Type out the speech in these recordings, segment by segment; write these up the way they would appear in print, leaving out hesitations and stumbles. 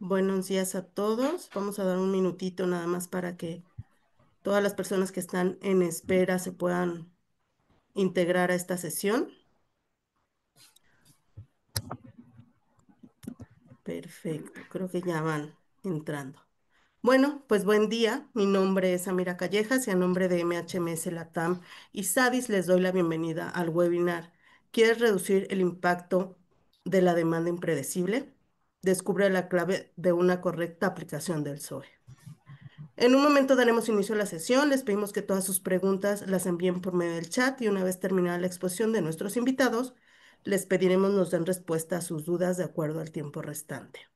Buenos días a todos. Vamos a dar un minutito nada más para que todas las personas que están en espera se puedan integrar a esta sesión. Perfecto, creo que ya van entrando. Bueno, pues buen día. Mi nombre es Amira Callejas y a nombre de MHMS Latam y SADIS les doy la bienvenida al webinar. ¿Quieres reducir el impacto de la demanda impredecible? Descubre la clave de una correcta aplicación del SOE. En un momento daremos inicio a la sesión. Les pedimos que todas sus preguntas las envíen por medio del chat y una vez terminada la exposición de nuestros invitados, les pediremos nos den respuesta a sus dudas de acuerdo al tiempo restante.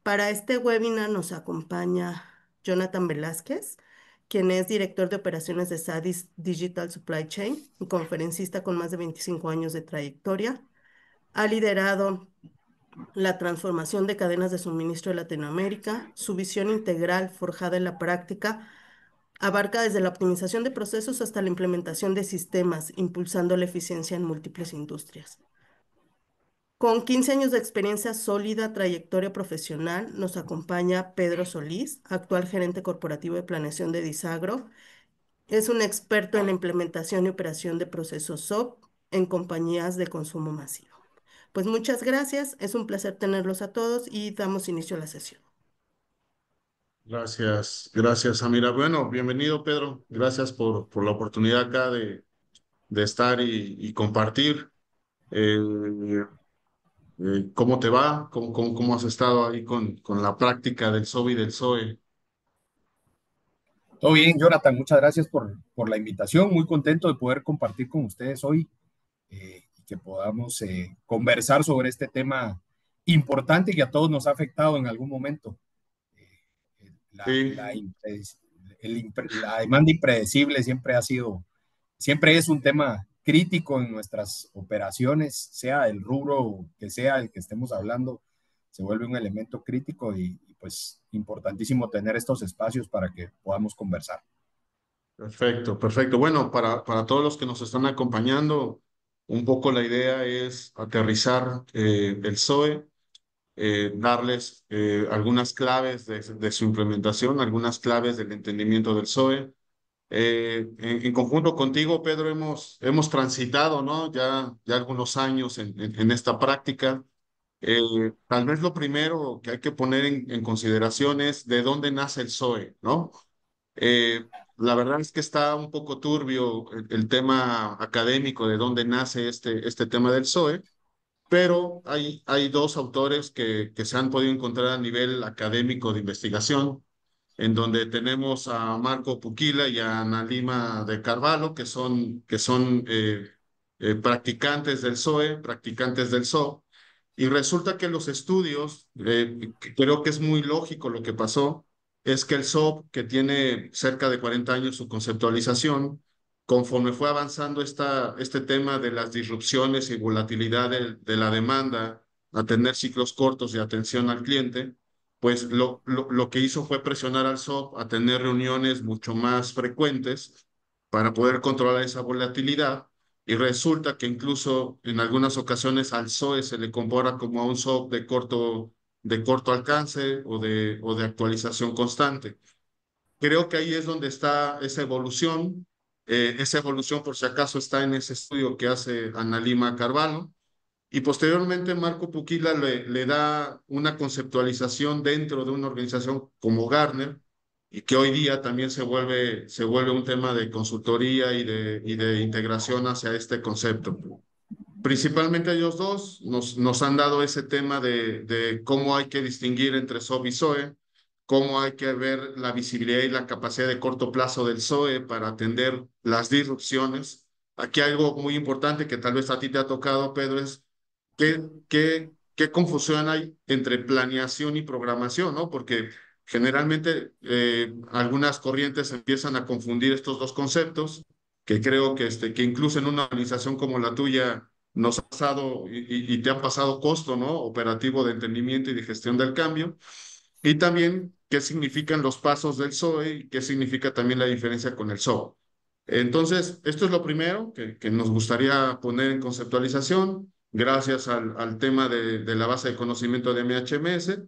Para este webinar nos acompaña Jonathan Velázquez, quien es director de operaciones de SADIS Digital Supply Chain y conferencista con más de 25 años de trayectoria. Ha liderado la transformación de cadenas de suministro de Latinoamérica. Su visión integral, forjada en la práctica, abarca desde la optimización de procesos hasta la implementación de sistemas, impulsando la eficiencia en múltiples industrias. Con 15 años de experiencia sólida, trayectoria profesional, nos acompaña Pedro Solís, actual gerente corporativo de planeación de Disagro. Es un experto en la implementación y operación de procesos SOP en compañías de consumo masivo. Pues muchas gracias, es un placer tenerlos a todos y damos inicio a la sesión. Gracias, Amira. Bueno, bienvenido, Pedro. Gracias por la oportunidad acá de estar y compartir. Eh, ¿Cómo te va? ¿Cómo has estado ahí con la práctica del SOB y del SOE? Todo bien, Jonathan, muchas gracias por la invitación. Muy contento de poder compartir con ustedes hoy y que podamos conversar sobre este tema importante que a todos nos ha afectado en algún momento. Sí, La demanda impredecible siempre es un tema crítico en nuestras operaciones, sea el rubro que sea el que estemos hablando, se vuelve un elemento crítico y pues importantísimo tener estos espacios para que podamos conversar. perfecto, perfecto. Bueno, para todos los que nos están acompañando, un poco la idea es aterrizar el SOE, darles algunas claves de su implementación, algunas claves del entendimiento del SOE. En conjunto contigo, Pedro, hemos transitado, ¿no? Ya algunos años en esta práctica. Tal vez lo primero que hay que poner en consideración es de dónde nace el SOE, ¿no? La verdad es que está un poco turbio el tema académico de dónde nace este tema del SOE, pero hay dos autores que se han podido encontrar a nivel académico de investigación, en donde tenemos a Marco Puquila y a Ana Lima de Carvalho, que son practicantes del SOE, practicantes del SO, y resulta que los estudios, que creo que es muy lógico lo que pasó, es que el SOP, que tiene cerca de 40 años su conceptualización, conforme fue avanzando este tema de las disrupciones y volatilidad de la demanda a tener ciclos cortos de atención al cliente, pues lo que hizo fue presionar al SOP a tener reuniones mucho más frecuentes para poder controlar esa volatilidad. Y resulta que incluso en algunas ocasiones al SOE se le compara como a un SOP de corto alcance o de actualización constante. Creo que ahí es donde está esa evolución. Esa evolución, por si acaso, está en ese estudio que hace Ana Lima Carvalho. Y posteriormente Marco Puquila le da una conceptualización dentro de una organización como Gartner, y que hoy día también se vuelve un tema de consultoría y de integración hacia este concepto. Principalmente ellos dos nos han dado ese tema de cómo hay que distinguir entre SOP y SOE, cómo hay que ver la visibilidad y la capacidad de corto plazo del SOE para atender las disrupciones. Aquí hay algo muy importante que tal vez a ti te ha tocado, Pedro, es qué confusión hay entre planeación y programación, ¿no? Porque generalmente algunas corrientes empiezan a confundir estos dos conceptos, que creo que incluso en una organización como la tuya nos ha pasado y te han pasado costo, ¿no? Operativo de entendimiento y de gestión del cambio. Y también qué significan los pasos del SOE y qué significa también la diferencia con el SOA. Entonces, esto es lo primero que nos gustaría poner en conceptualización, gracias al tema de la base de conocimiento de MHMS.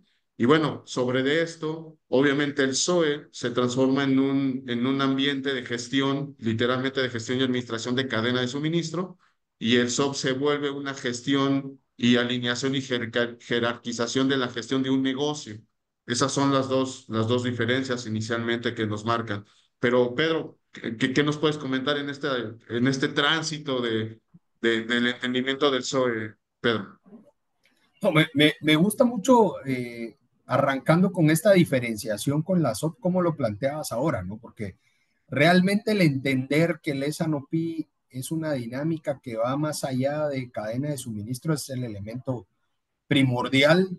Y bueno, sobre de esto, obviamente el SOE se transforma en un ambiente de gestión, literalmente de gestión y administración de cadena de suministro, y el SOP se vuelve una gestión y alineación y jerarquización de la gestión de un negocio. Esas son las dos diferencias inicialmente que nos marcan. Pero Pedro, ¿qué nos puedes comentar en este tránsito del entendimiento del SOE, Pedro? No, me gusta mucho arrancando con esta diferenciación con la SOP, como lo planteabas ahora, ¿no? Porque realmente el entender que el S&OP es una dinámica que va más allá de cadena de suministro es el elemento primordial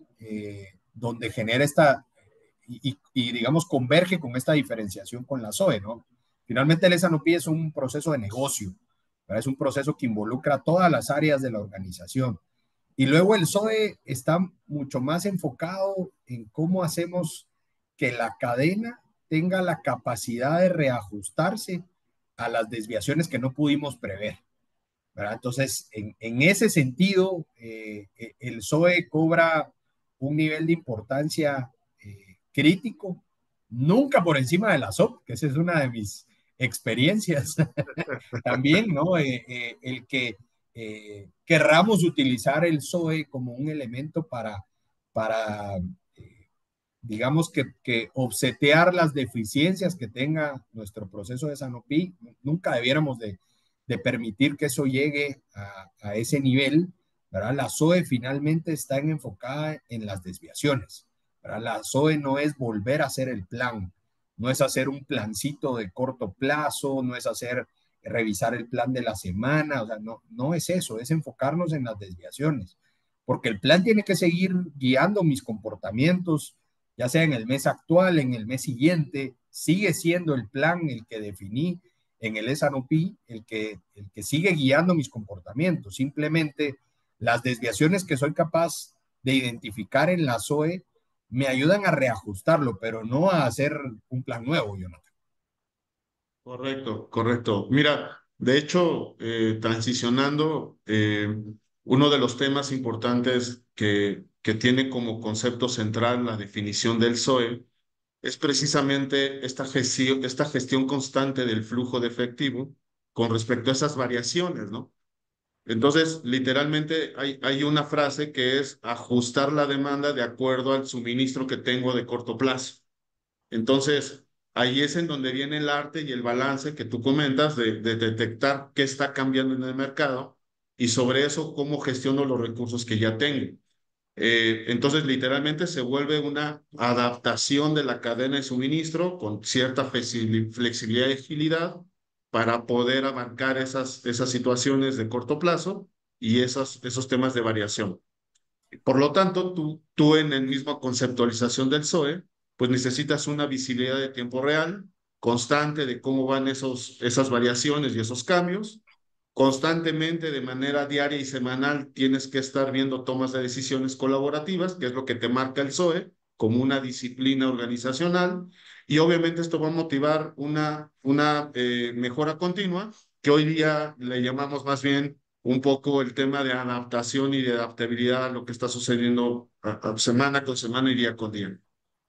donde genera esta digamos, converge con esta diferenciación con la SOE, ¿no? Finalmente el S&OP es un proceso de negocio, ¿verdad? Es un proceso que involucra todas las áreas de la organización. Y luego el SOE está mucho más enfocado en cómo hacemos que la cadena tenga la capacidad de reajustarse a las desviaciones que no pudimos prever, ¿verdad? Entonces, en ese sentido, el SOE cobra un nivel de importancia crítico, nunca por encima de la SOP, que esa es una de mis experiencias también, ¿no? El que querramos utilizar el SOE como un elemento para digamos que obsetear las deficiencias que tenga nuestro proceso de Sanopi, nunca debiéramos de permitir que eso llegue a ese nivel, ¿verdad? La SOE finalmente está enfocada en las desviaciones, ¿verdad? La SOE no es volver a hacer el plan, no es hacer un plancito de corto plazo, no es hacer revisar el plan de la semana, o sea, no es eso, es enfocarnos en las desviaciones, porque el plan tiene que seguir guiando mis comportamientos, ya sea en el mes actual, en el mes siguiente, sigue siendo el plan el que definí en el S&OP, el que sigue guiando mis comportamientos. Simplemente las desviaciones que soy capaz de identificar en la SOE me ayudan a reajustarlo, pero no a hacer un plan nuevo, Jonathan. Correcto, correcto. Mira, de hecho, transicionando, uno de los temas importantes que tiene como concepto central la definición del SOE es precisamente esta gestión constante del flujo de efectivo con respecto a esas variaciones, ¿no? Entonces, literalmente hay una frase que es ajustar la demanda de acuerdo al suministro que tengo de corto plazo. Entonces, ahí es en donde viene el arte y el balance que tú comentas de detectar qué está cambiando en el mercado y sobre eso cómo gestiono los recursos que ya tengo. Entonces, literalmente se vuelve una adaptación de la cadena de suministro con cierta flexibilidad y agilidad para poder abarcar esas situaciones de corto plazo y esos temas de variación. Por lo tanto, tú en el mismo conceptualización del SOE, pues necesitas una visibilidad de tiempo real, constante de cómo van esas variaciones y esos cambios. Constantemente, de manera diaria y semanal, tienes que estar viendo tomas de decisiones colaborativas, que es lo que te marca el SOE, como una disciplina organizacional. Y obviamente esto va a motivar una mejora continua, que hoy día le llamamos más bien un poco el tema de adaptación y de adaptabilidad a lo que está sucediendo semana con semana y día con día.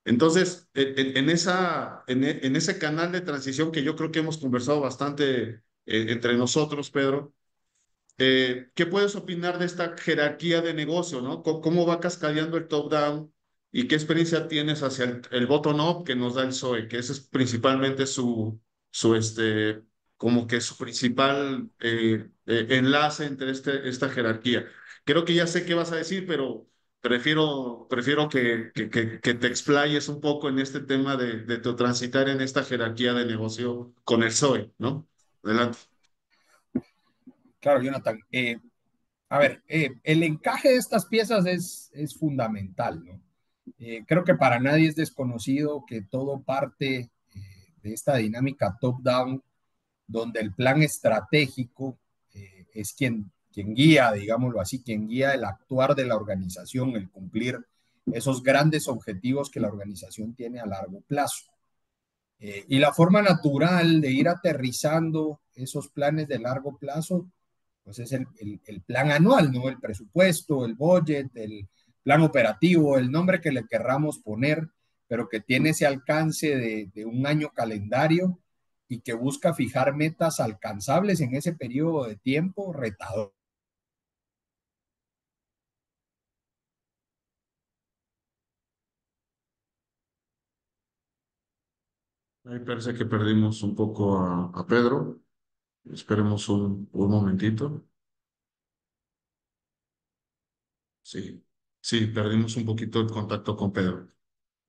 Entonces, en ese canal de transición que yo creo que hemos conversado bastante entre nosotros, Pedro, ¿qué puedes opinar de esta jerarquía de negocio, ¿no? ¿Cómo va cascadeando el top-down y qué experiencia tienes hacia el bottom-up que nos da el SOE, que ese es principalmente como que su principal enlace entre esta jerarquía? Creo que ya sé qué vas a decir, pero prefiero que te explayes un poco en este tema de tu transitar en esta jerarquía de negocio con el SOE, ¿no? Adelante. Claro, Jonathan. A ver, el encaje de estas piezas es fundamental, ¿no? Creo que para nadie es desconocido que todo parte de esta dinámica top-down, donde el plan estratégico es quien guía, digámoslo así, quien guía el actuar de la organización, el cumplir esos grandes objetivos que la organización tiene a largo plazo. Y la forma natural de ir aterrizando esos planes de largo plazo, pues es el plan anual, ¿no? El presupuesto, el budget, plan operativo, el nombre que le querramos poner, pero que tiene ese alcance de un año calendario y que busca fijar metas alcanzables en ese periodo de tiempo retador. Ahí parece que perdimos un poco a Pedro. Esperemos un momentito. Sí, sí, perdimos un poquito el contacto con Pedro.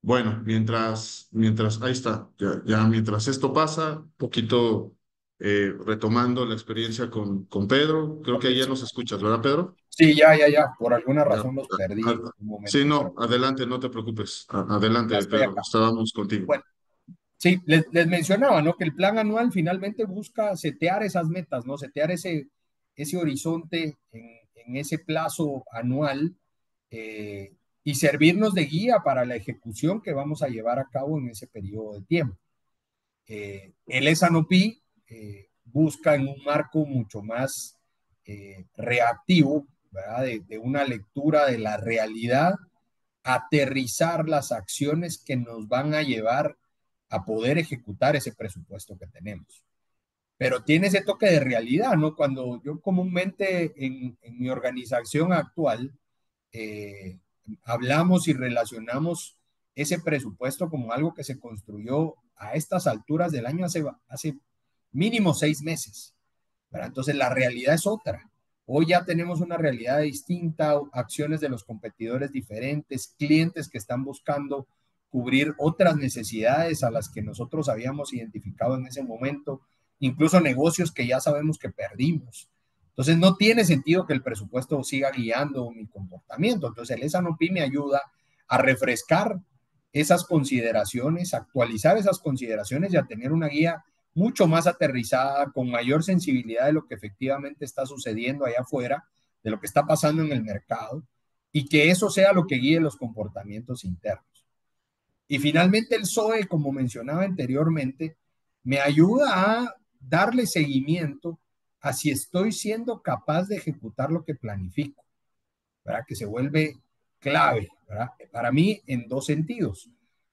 Bueno, ahí está, mientras esto pasa, un poquito retomando la experiencia con Pedro, creo que ya nos escuchas, ¿verdad, Pedro? Sí, ya. Por alguna Ya. razón los perdí un Sí, momento, no, pero adelante, no te preocupes. ya Adelante, estoy Pedro, acá. estábamos contigo. Bueno, sí, les mencionaba, ¿no? Que el plan anual finalmente busca setear esas metas, ¿no? Setear ese horizonte en ese plazo anual eh, y servirnos de guía para la ejecución que vamos a llevar a cabo en ese periodo de tiempo. El S&OP busca en un marco mucho más reactivo, ¿verdad? De una lectura de la realidad, aterrizar las acciones que nos van a llevar a poder ejecutar ese presupuesto que tenemos. Pero tiene ese toque de realidad, ¿no? Cuando yo comúnmente en mi organización actual eh, hablamos y relacionamos ese presupuesto como algo que se construyó a estas alturas del año hace mínimo 6 meses. ¿Verdad? Entonces la realidad es otra. Hoy ya tenemos una realidad distinta, acciones de los competidores diferentes, clientes que están buscando cubrir otras necesidades a las que nosotros habíamos identificado en ese momento, incluso negocios que ya sabemos que perdimos. Entonces no tiene sentido que el presupuesto siga guiando mi comportamiento. Entonces el ESANOPI me ayuda a refrescar esas consideraciones, actualizar esas consideraciones y a tener una guía mucho más aterrizada, con mayor sensibilidad de lo que efectivamente está sucediendo allá afuera, de lo que está pasando en el mercado, y que eso sea lo que guíe los comportamientos internos. Y finalmente el SOE, como mencionaba anteriormente, me ayuda a darle seguimiento a si estoy siendo capaz de ejecutar lo que planifico, ¿verdad? Que se vuelve clave, ¿verdad? Para mí en dos sentidos.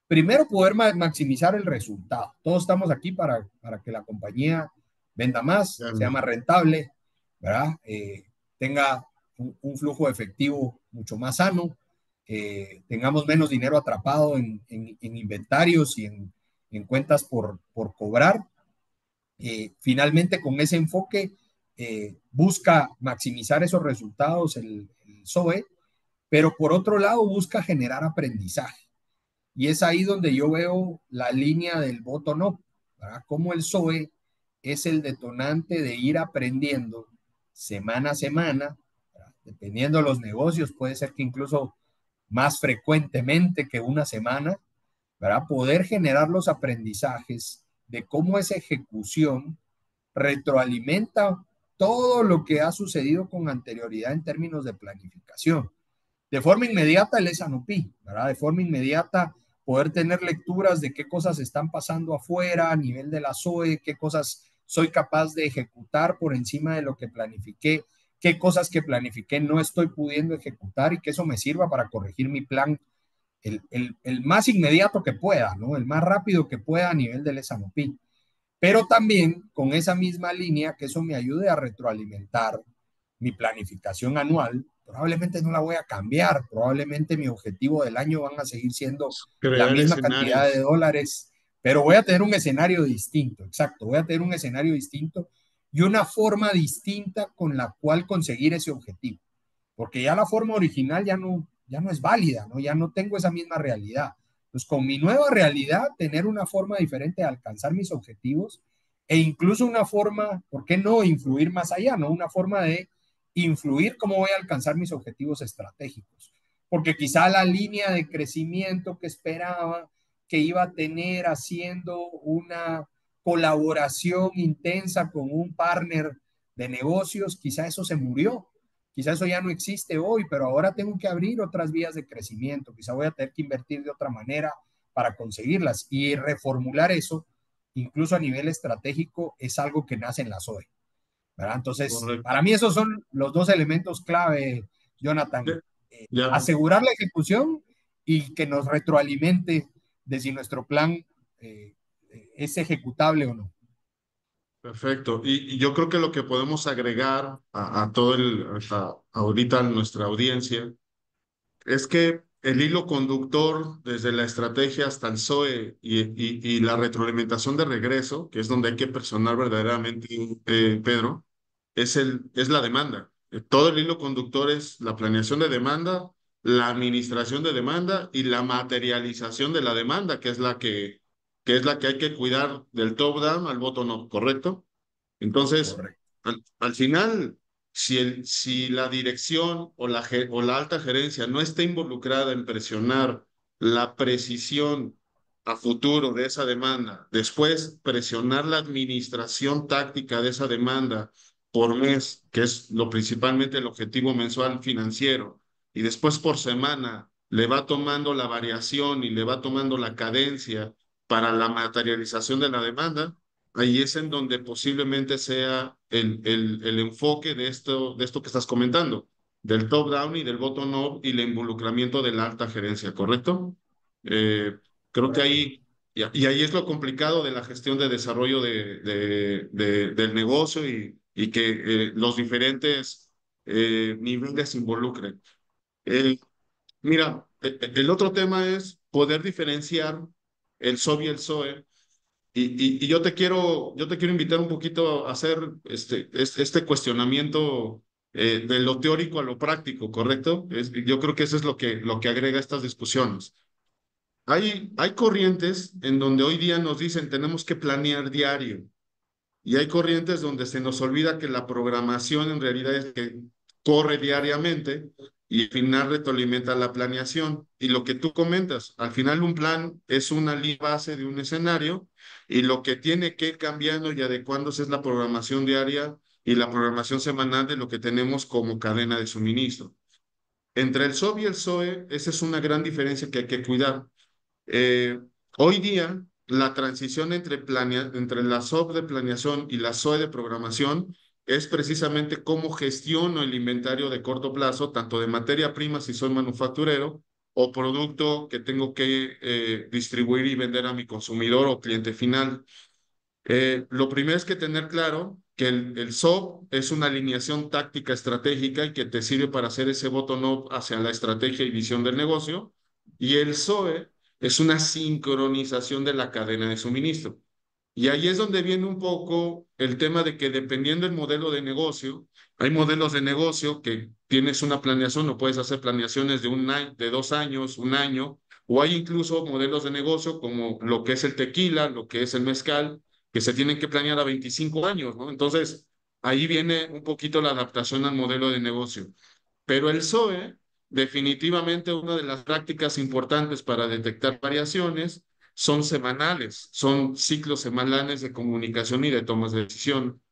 Primero, poder maximizar el resultado. Todos estamos aquí para que la compañía venda más, Ya, sea más rentable, ¿verdad? Tenga un flujo efectivo mucho más sano, tengamos menos dinero atrapado en inventarios y en cuentas por cobrar. Finalmente, con ese enfoque, busca maximizar esos resultados el SOE, pero por otro lado busca generar aprendizaje. Y es ahí donde yo veo la línea del bottom-up, ¿verdad? Cómo el SOE es el detonante de ir aprendiendo semana a semana, ¿verdad? Dependiendo de los negocios, puede ser que incluso más frecuentemente que una semana, ¿verdad? Poder generar los aprendizajes de cómo esa ejecución retroalimenta todo lo que ha sucedido con anterioridad en términos de planificación. De forma inmediata el ESANOPI, ¿verdad? De forma inmediata poder tener lecturas de qué cosas están pasando afuera a nivel de la SOE, qué cosas soy capaz de ejecutar por encima de lo que planifiqué, qué cosas que planifiqué no estoy pudiendo ejecutar y que eso me sirva para corregir mi plan el más inmediato que pueda, ¿no? El más rápido que pueda a nivel del ESANOPI. Pero también con esa misma línea que eso me ayude a retroalimentar mi planificación anual. Probablemente no la voy a cambiar, probablemente mi objetivo del año van a seguir siendo la crear misma cantidad de escenarios. dólares, pero voy a tener un escenario distinto, exacto, voy a tener un escenario distinto y una forma distinta con la cual conseguir ese objetivo, porque ya la forma original ya no es válida, ¿no? Ya no tengo esa misma realidad. Pues con mi nueva realidad, tener una forma diferente de alcanzar mis objetivos e incluso una forma, ¿por qué no influir más allá? ¿No? Una forma de influir cómo voy a alcanzar mis objetivos estratégicos. Porque quizá la línea de crecimiento que esperaba, que iba a tener haciendo una colaboración intensa con un partner de negocios, quizá eso se murió. Quizá eso ya no existe hoy, pero ahora tengo que abrir otras vías de crecimiento. Quizá voy a tener que invertir de otra manera para conseguirlas y reformular eso, incluso a nivel estratégico, es algo que nace en la SOE, ¿verdad? Entonces, Correcto. para mí esos son los dos elementos clave, Jonathan. Ya, asegurar la ejecución y que nos retroalimente de si nuestro plan eh, es ejecutable o no. perfecto. Y yo creo que lo que podemos agregar a todo ahorita a nuestra audiencia es que el hilo conductor desde la estrategia hasta el SOE y la retroalimentación de regreso, que es donde hay que personar verdaderamente, Pedro, es la demanda. Todo el hilo conductor es la planeación de demanda, la administración de demanda y la materialización de la demanda, que es la que hay que cuidar del top down al bottom up, ¿correcto? Entonces, Correcto. al final, si la dirección o la alta gerencia no está involucrada en presionar la precisión a futuro de esa demanda, después presionar la administración táctica de esa demanda por mes, que es lo principalmente el objetivo mensual financiero, y después por semana le va tomando la variación y le va tomando la cadencia para la materialización de la demanda. Ahí es en donde posiblemente sea el enfoque de esto que estás comentando, del top-down y del bottom-up y el involucramiento de la alta gerencia, ¿correcto? Eh, creo que Correcto. ahí, y ahí es lo complicado de la gestión de desarrollo del negocio y que los diferentes niveles se involucren. Eh, mira, el otro tema es poder diferenciar el SOB y el SOE y yo te quiero invitar un poquito a hacer este cuestionamiento de lo teórico a lo práctico, ¿correcto? Yo creo que eso es lo que agrega estas discusiones. Hay corrientes en donde hoy día nos dicen tenemos que planear diario. Y hay corrientes donde se nos olvida que la programación en realidad es que corre diariamente y al final retroalimenta la planeación. Y lo que tú comentas, al final un plan es una base de un escenario y lo que tiene que ir cambiando y adecuándose es la programación diaria y la programación semanal de lo que tenemos como cadena de suministro. Entre el SOB y el SOE, esa es una gran diferencia que hay que cuidar. Eh, hoy día, la transición entre la SOP de planeación y la SOE de programación es precisamente cómo gestiono el inventario de corto plazo, tanto de materia prima si soy manufacturero o producto que tengo que distribuir y vender a mi consumidor o cliente final. Lo primero es que tener claro que el SOP es una alineación táctica estratégica y que te sirve para hacer ese bottom-up hacia la estrategia y visión del negocio. Y el SOE es una sincronización de la cadena de suministro. Y ahí es donde viene un poco el tema de que dependiendo del modelo de negocio, hay modelos de negocio que tienes una planeación o puedes hacer planeaciones de un año, de 2 años, un año, o hay incluso modelos de negocio como lo que es el tequila, lo que es el mezcal, que se tienen que planear a 25 años, ¿no? Entonces, ahí viene un poquito la adaptación al modelo de negocio. Pero el SOE, definitivamente una de las prácticas importantes para detectar variaciones son semanales, son ciclos semanales de comunicación y de tomas de decisión.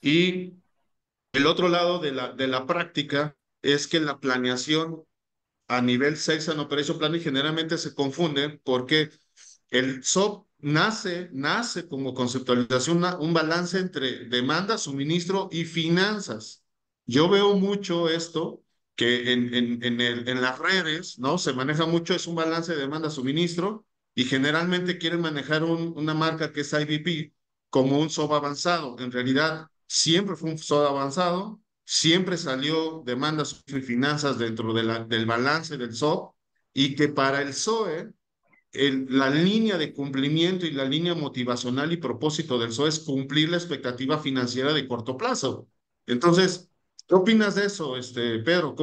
Y el otro lado de la práctica es que la planeación a nivel Sales and Operation Planning generalmente se confunde porque el SOP nace como conceptualización, un balance entre demanda, suministro y finanzas. Yo veo mucho esto que en las redes, ¿no? Se maneja mucho, es un balance de demanda, suministro, y generalmente quieren manejar una marca que es IBP como un SOP avanzado. En realidad, siempre fue un SOP avanzado, siempre salió demandas y finanzas dentro del balance del SOP, y que para el SOE la línea de cumplimiento y la línea motivacional y propósito del SOE es cumplir la expectativa financiera de corto plazo. Entonces, ¿qué opinas de eso, Pedro?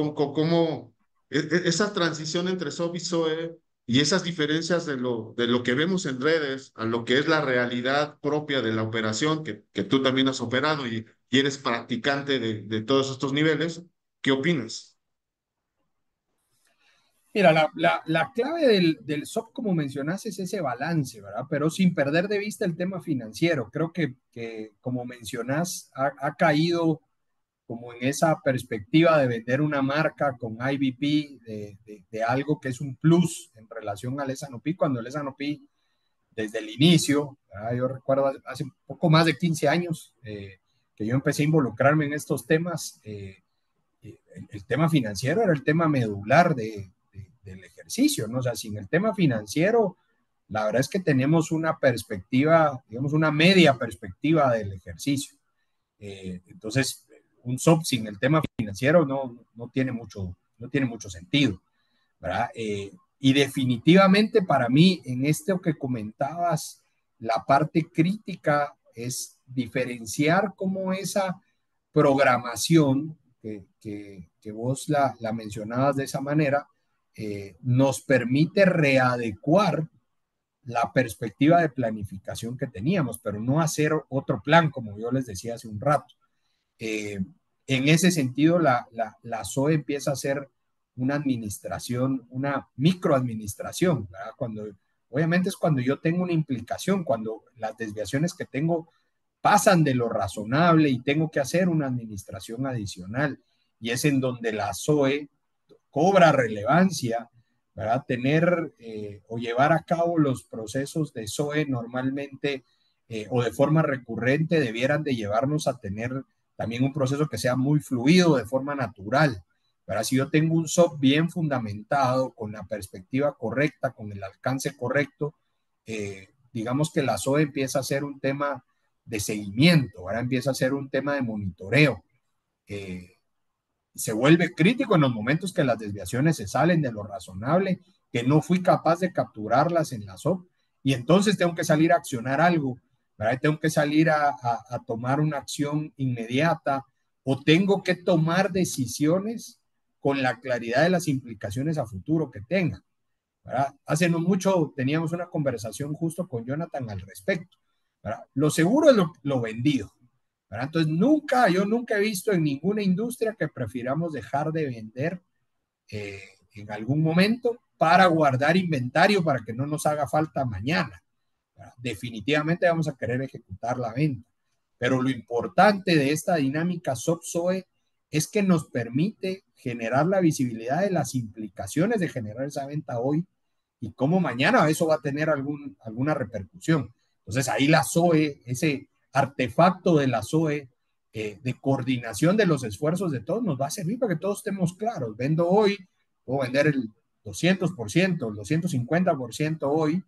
Esa transición entre SOP y SOE y esas diferencias de lo que vemos en redes a lo que es la realidad propia de la operación, que tú también has operado y eres practicante de todos estos niveles, ¿qué opinas? Mira, la clave del SOP, como mencionaste, es ese balance, ¿verdad? Pero sin perder de vista el tema financiero. Creo que como mencionas, ha caído como en esa perspectiva de vender una marca con IBP, de algo que es un plus en relación al S&OP, cuando el S&OP desde el inicio, ¿verdad? Yo recuerdo hace poco más de 15 años que yo empecé a involucrarme en estos temas. el tema financiero era el tema medular del ejercicio, ¿no? O sea, sin el tema financiero, la verdad es que tenemos una perspectiva, digamos, una media perspectiva del ejercicio. Entonces, un SOP sin el tema financiero no tiene mucho sentido, ¿verdad? Y definitivamente para mí, en esto que comentabas, la parte crítica es diferenciar cómo esa programación que vos la mencionabas de esa manera, nos permite readecuar la perspectiva de planificación que teníamos, pero no hacer otro plan, como yo les decía hace un rato. Eh, en ese sentido, la SOE empieza a ser una administración, una microadministración, ¿verdad? Obviamente es cuando yo tengo una implicación, cuando las desviaciones que tengo pasan de lo razonable y tengo que hacer una administración adicional. Y es en donde la SOE cobra relevancia, ¿verdad? Tener o llevar a cabo los procesos de SOE normalmente o de forma recurrente debieran de llevarnos a tener también un proceso que sea muy fluido, de forma natural. ¿Verdad? Si yo tengo un SOP bien fundamentado, con la perspectiva correcta, con el alcance correcto, digamos que la SOE empieza a ser un tema de seguimiento, ahora empieza a ser un tema de monitoreo. Eh, Se vuelve crítico en los momentos que las desviaciones se salen de lo razonable, que no fui capaz de capturarlas en la SOP, y entonces tengo que salir a accionar algo, ¿verdad? Tengo que salir a tomar una acción inmediata o tengo que tomar decisiones con la claridad de las implicaciones a futuro que tenga, ¿verdad? Hace no mucho teníamos una conversación justo con Jonathan al respecto, ¿verdad? Lo seguro es lo vendido, ¿verdad? Entonces, yo nunca he visto en ninguna industria que prefiramos dejar de vender eh, en algún momento para guardar inventario para que no nos haga falta mañana, ¿verdad? Definitivamente vamos a querer ejecutar la venta. Pero lo importante de esta dinámica SOP-SOE es que nos permite generar la visibilidad de las implicaciones de generar esa venta hoy y cómo mañana eso va a tener alguna repercusión. Entonces ahí la SOE, ese artefacto de la SOE, de coordinación de los esfuerzos de todos, nos va a servir para que todos estemos claros. Vendo hoy, puedo vender el 200%, el 250% hoy,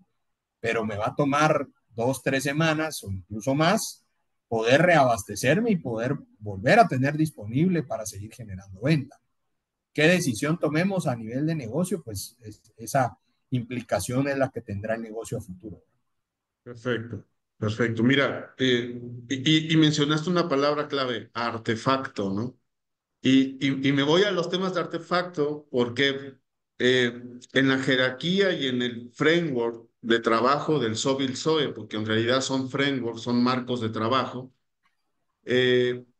pero me va a tomar 2, 3 semanas o incluso más poder reabastecerme y poder volver a tener disponible para seguir generando venta. ¿Qué decisión tomemos a nivel de negocio? Pues esa implicación es la que tendrá el negocio a futuro. Perfecto, perfecto. Mira, y mencionaste una palabra clave, artefacto, ¿no? Y me voy a los temas de artefacto porque en la jerarquía y en el framework de trabajo del SOB y el SOE, porque en realidad son frameworks, son marcos de trabajo,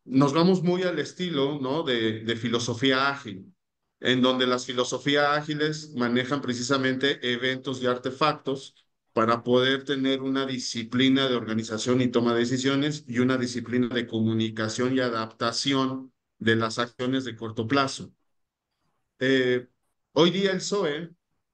nos vamos muy al estilo, ¿no? de filosofía ágil, en donde las filosofías ágiles manejan precisamente eventos y artefactos para poder tener una disciplina de organización y toma de decisiones y una disciplina de comunicación y adaptación de las acciones de corto plazo. Hoy día el SOE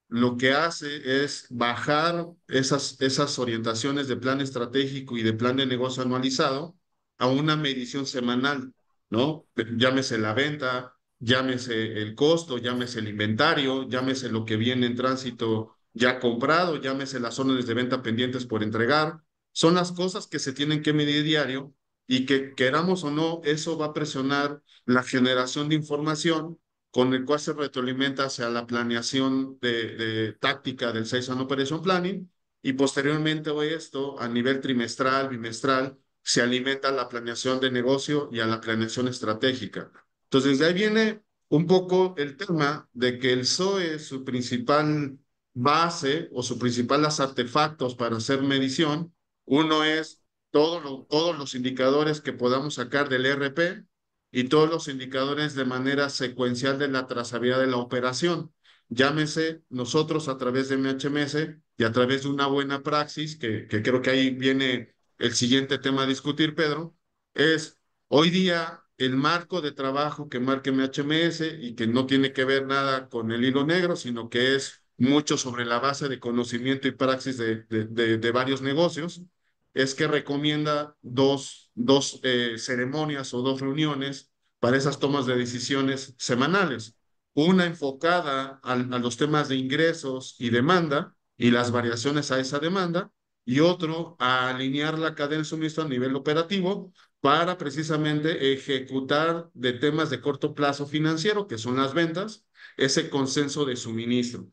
lo que hace es bajar esas orientaciones de plan estratégico y de plan de negocio anualizado a una medición semanal, ¿no? Llámese la venta, llámese el costo, llámese el inventario, llámese lo que viene en tránsito ya comprado, llámese las órdenes de venta pendientes por entregar. Son las cosas que se tienen que medir diario y que queramos o no, eso va a presionar la generación de información con el cual se retroalimenta hacia la planeación de táctica del Sales and Operation Planning y posteriormente esto a nivel trimestral, bimestral, se alimenta a la planeación de negocio y a la planeación estratégica. Entonces, de ahí viene un poco el tema de que el SOE, su principal base o su principal artefactos para hacer medición, uno es todos los indicadores que podamos sacar del ERP, y todos los indicadores de manera secuencial de la trazabilidad de la operación. Llámese nosotros a través de MHMS y a través de una buena praxis, que creo que ahí viene el siguiente tema a discutir, Pedro, es hoy día el marco de trabajo que marca MHMS y que no tiene que ver nada con el hilo negro, sino que es mucho sobre la base de conocimiento y praxis de varios negocios, es que recomienda dos ceremonias o dos reuniones para esas tomas de decisiones semanales. Una enfocada a los temas de ingresos y demanda y las variaciones a esa demanda, y otro a alinear la cadena de suministro a nivel operativo para precisamente ejecutar de temas de corto plazo financiero, que son las ventas, ese consenso de suministro.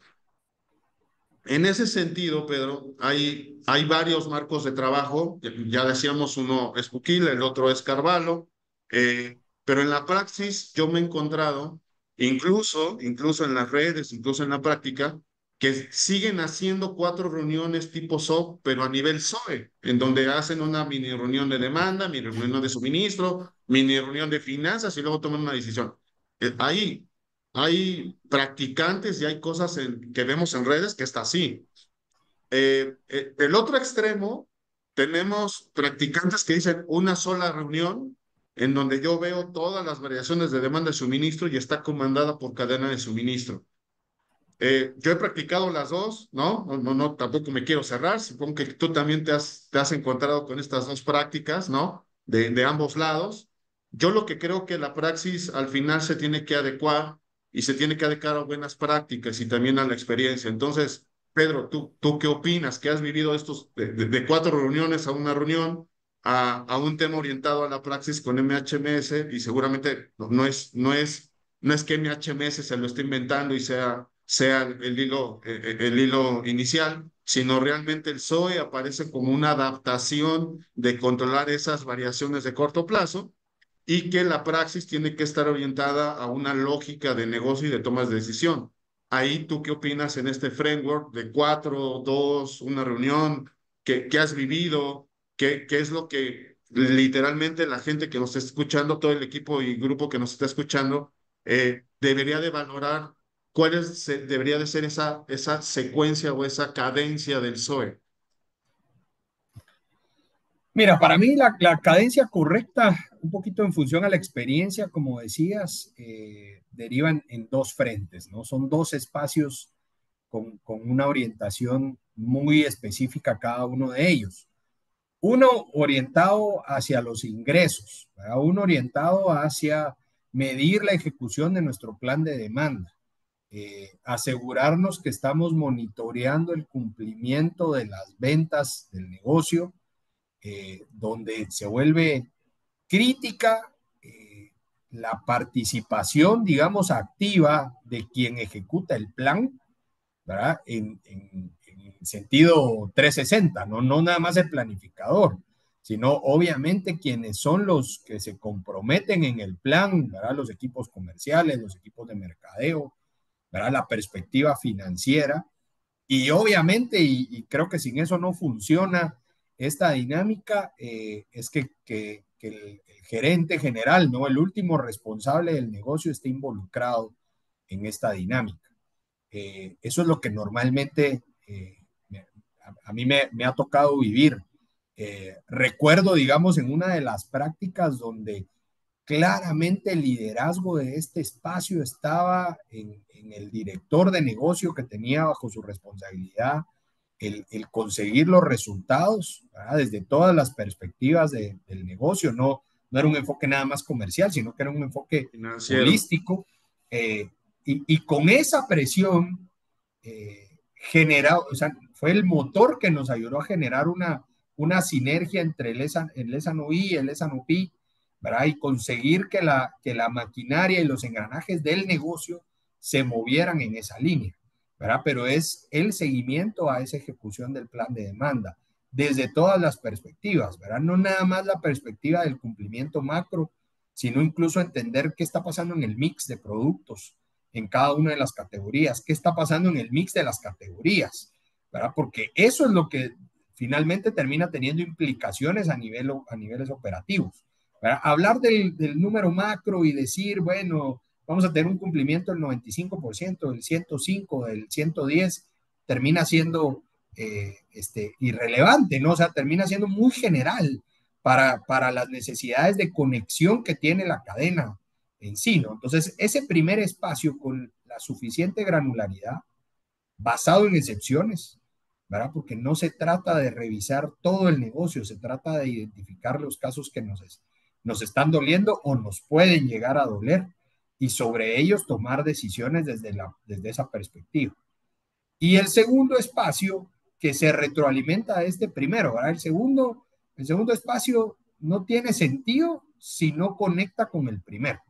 En ese sentido, Pedro, hay varios marcos de trabajo. Ya decíamos, uno es Pukil, el otro es Carvalho, pero en la praxis yo me he encontrado, incluso en las redes, incluso en la práctica, que siguen haciendo 4 reuniones tipo SOP, pero a nivel SOE, en donde hacen una mini reunión de demanda, mini reunión de suministro, mini reunión de finanzas y luego toman una decisión. Ahí hay practicantes y hay cosas que vemos en redes que está así. El otro extremo, tenemos practicantes que dicen una sola reunión en donde yo veo todas las variaciones de demanda de suministro y está comandada por cadena de suministro. Yo he practicado las dos, ¿no? No, tampoco me quiero cerrar. Supongo que tú también te has encontrado con estas dos prácticas, ¿no? De ambos lados. Yo lo que creo que la praxis al final se tiene que adecuar y se tiene que adecuar a buenas prácticas y también a la experiencia. Entonces, Pedro, ¿tú qué opinas? ¿Qué has vivido estos de 4 reuniones a una reunión, a un tema orientado a la praxis con MHMS? Y seguramente no es que MHMS se lo esté inventando y sea el hilo inicial, sino realmente el SOE aparece como una adaptación de controlar esas variaciones de corto plazo y que la praxis tiene que estar orientada a una lógica de negocio y de tomas de decisión. Ahí, ¿tú qué opinas en este framework de 4, 2, una reunión? ¿Qué has vivido? ¿Qué es lo que literalmente la gente que nos está escuchando, todo el equipo y grupo que nos está escuchando, debería de valorar? Debería de ser esa secuencia o esa cadencia del SOE? Mira, para mí la cadencia correcta, un poquito en función a la experiencia, como decías, derivan en dos frentes, ¿no? Son dos espacios con una orientación muy específica cada uno de ellos. Uno orientado hacia los ingresos, ¿verdad? Uno orientado hacia medir la ejecución de nuestro plan de demanda, asegurarnos que estamos monitoreando el cumplimiento de las ventas del negocio, donde se vuelve crítica la participación, digamos, activa de quien ejecuta el plan, ¿verdad? En sentido 360, no nada más el planificador, sino obviamente quienes son los que se comprometen en el plan, ¿verdad? Los equipos comerciales, los equipos de mercadeo, ¿verdad? La perspectiva financiera. Y obviamente, y creo que sin eso no funciona esta dinámica, es que el gerente general, ¿no? El último responsable del negocio esté involucrado en esta dinámica. Eso es lo que normalmente a mí me ha tocado vivir. Recuerdo, digamos, en una de las prácticas donde claramente el liderazgo de este espacio estaba en el director de negocio que tenía bajo su responsabilidad el conseguir los resultados, ¿verdad? Desde todas las perspectivas del negocio. No era un enfoque nada más comercial, sino que era un enfoque Financiero. holístico. eh, y con esa presión generado, o sea, fue el motor que nos ayudó a generar una sinergia entre el S&OI y el S&OP, ¿verdad? Y conseguir que la maquinaria y los engranajes del negocio se movieran en esa línea, ¿verdad? Pero es el seguimiento a esa ejecución del plan de demanda desde todas las perspectivas, ¿verdad? No nada más la perspectiva del cumplimiento macro, sino incluso entender qué está pasando en el mix de productos en cada una de las categorías, qué está pasando en el mix de las categorías, ¿verdad? Porque eso es lo que finalmente termina teniendo implicaciones a niveles operativos, ¿verdad? Hablar del número macro y decir, bueno, vamos a tener un cumplimiento del 95%, del 105, del 110, termina siendo irrelevante, ¿no? O sea, termina siendo muy general para las necesidades de conexión que tiene la cadena en sí, ¿no? Entonces, ese primer espacio con la suficiente granularidad, basado en excepciones, ¿verdad? Porque no se trata de revisar todo el negocio, se trata de identificar los casos nos están doliendo o nos pueden llegar a doler y sobre ellos tomar decisiones desde esa perspectiva. Y el segundo espacio que se retroalimenta a este primero, ¿verdad? El segundo espacio no tiene sentido si no conecta con el primero,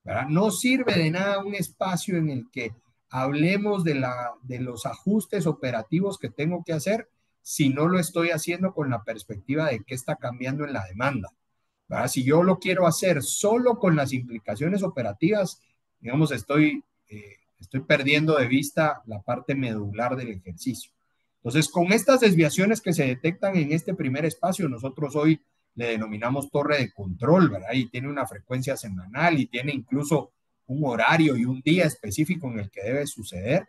¿verdad? No sirve de nada un espacio en el que hablemos de los ajustes operativos que tengo que hacer si no lo estoy haciendo con la perspectiva de qué está cambiando en la demanda, ¿verdad? Si yo lo quiero hacer solo con las implicaciones operativas, digamos, estoy perdiendo de vista la parte medular del ejercicio. Entonces, con estas desviaciones que se detectan en este primer espacio, nosotros hoy le denominamos torre de control, ¿verdad? Y tiene una frecuencia semanal y tiene incluso un horario y un día específico en el que debe suceder.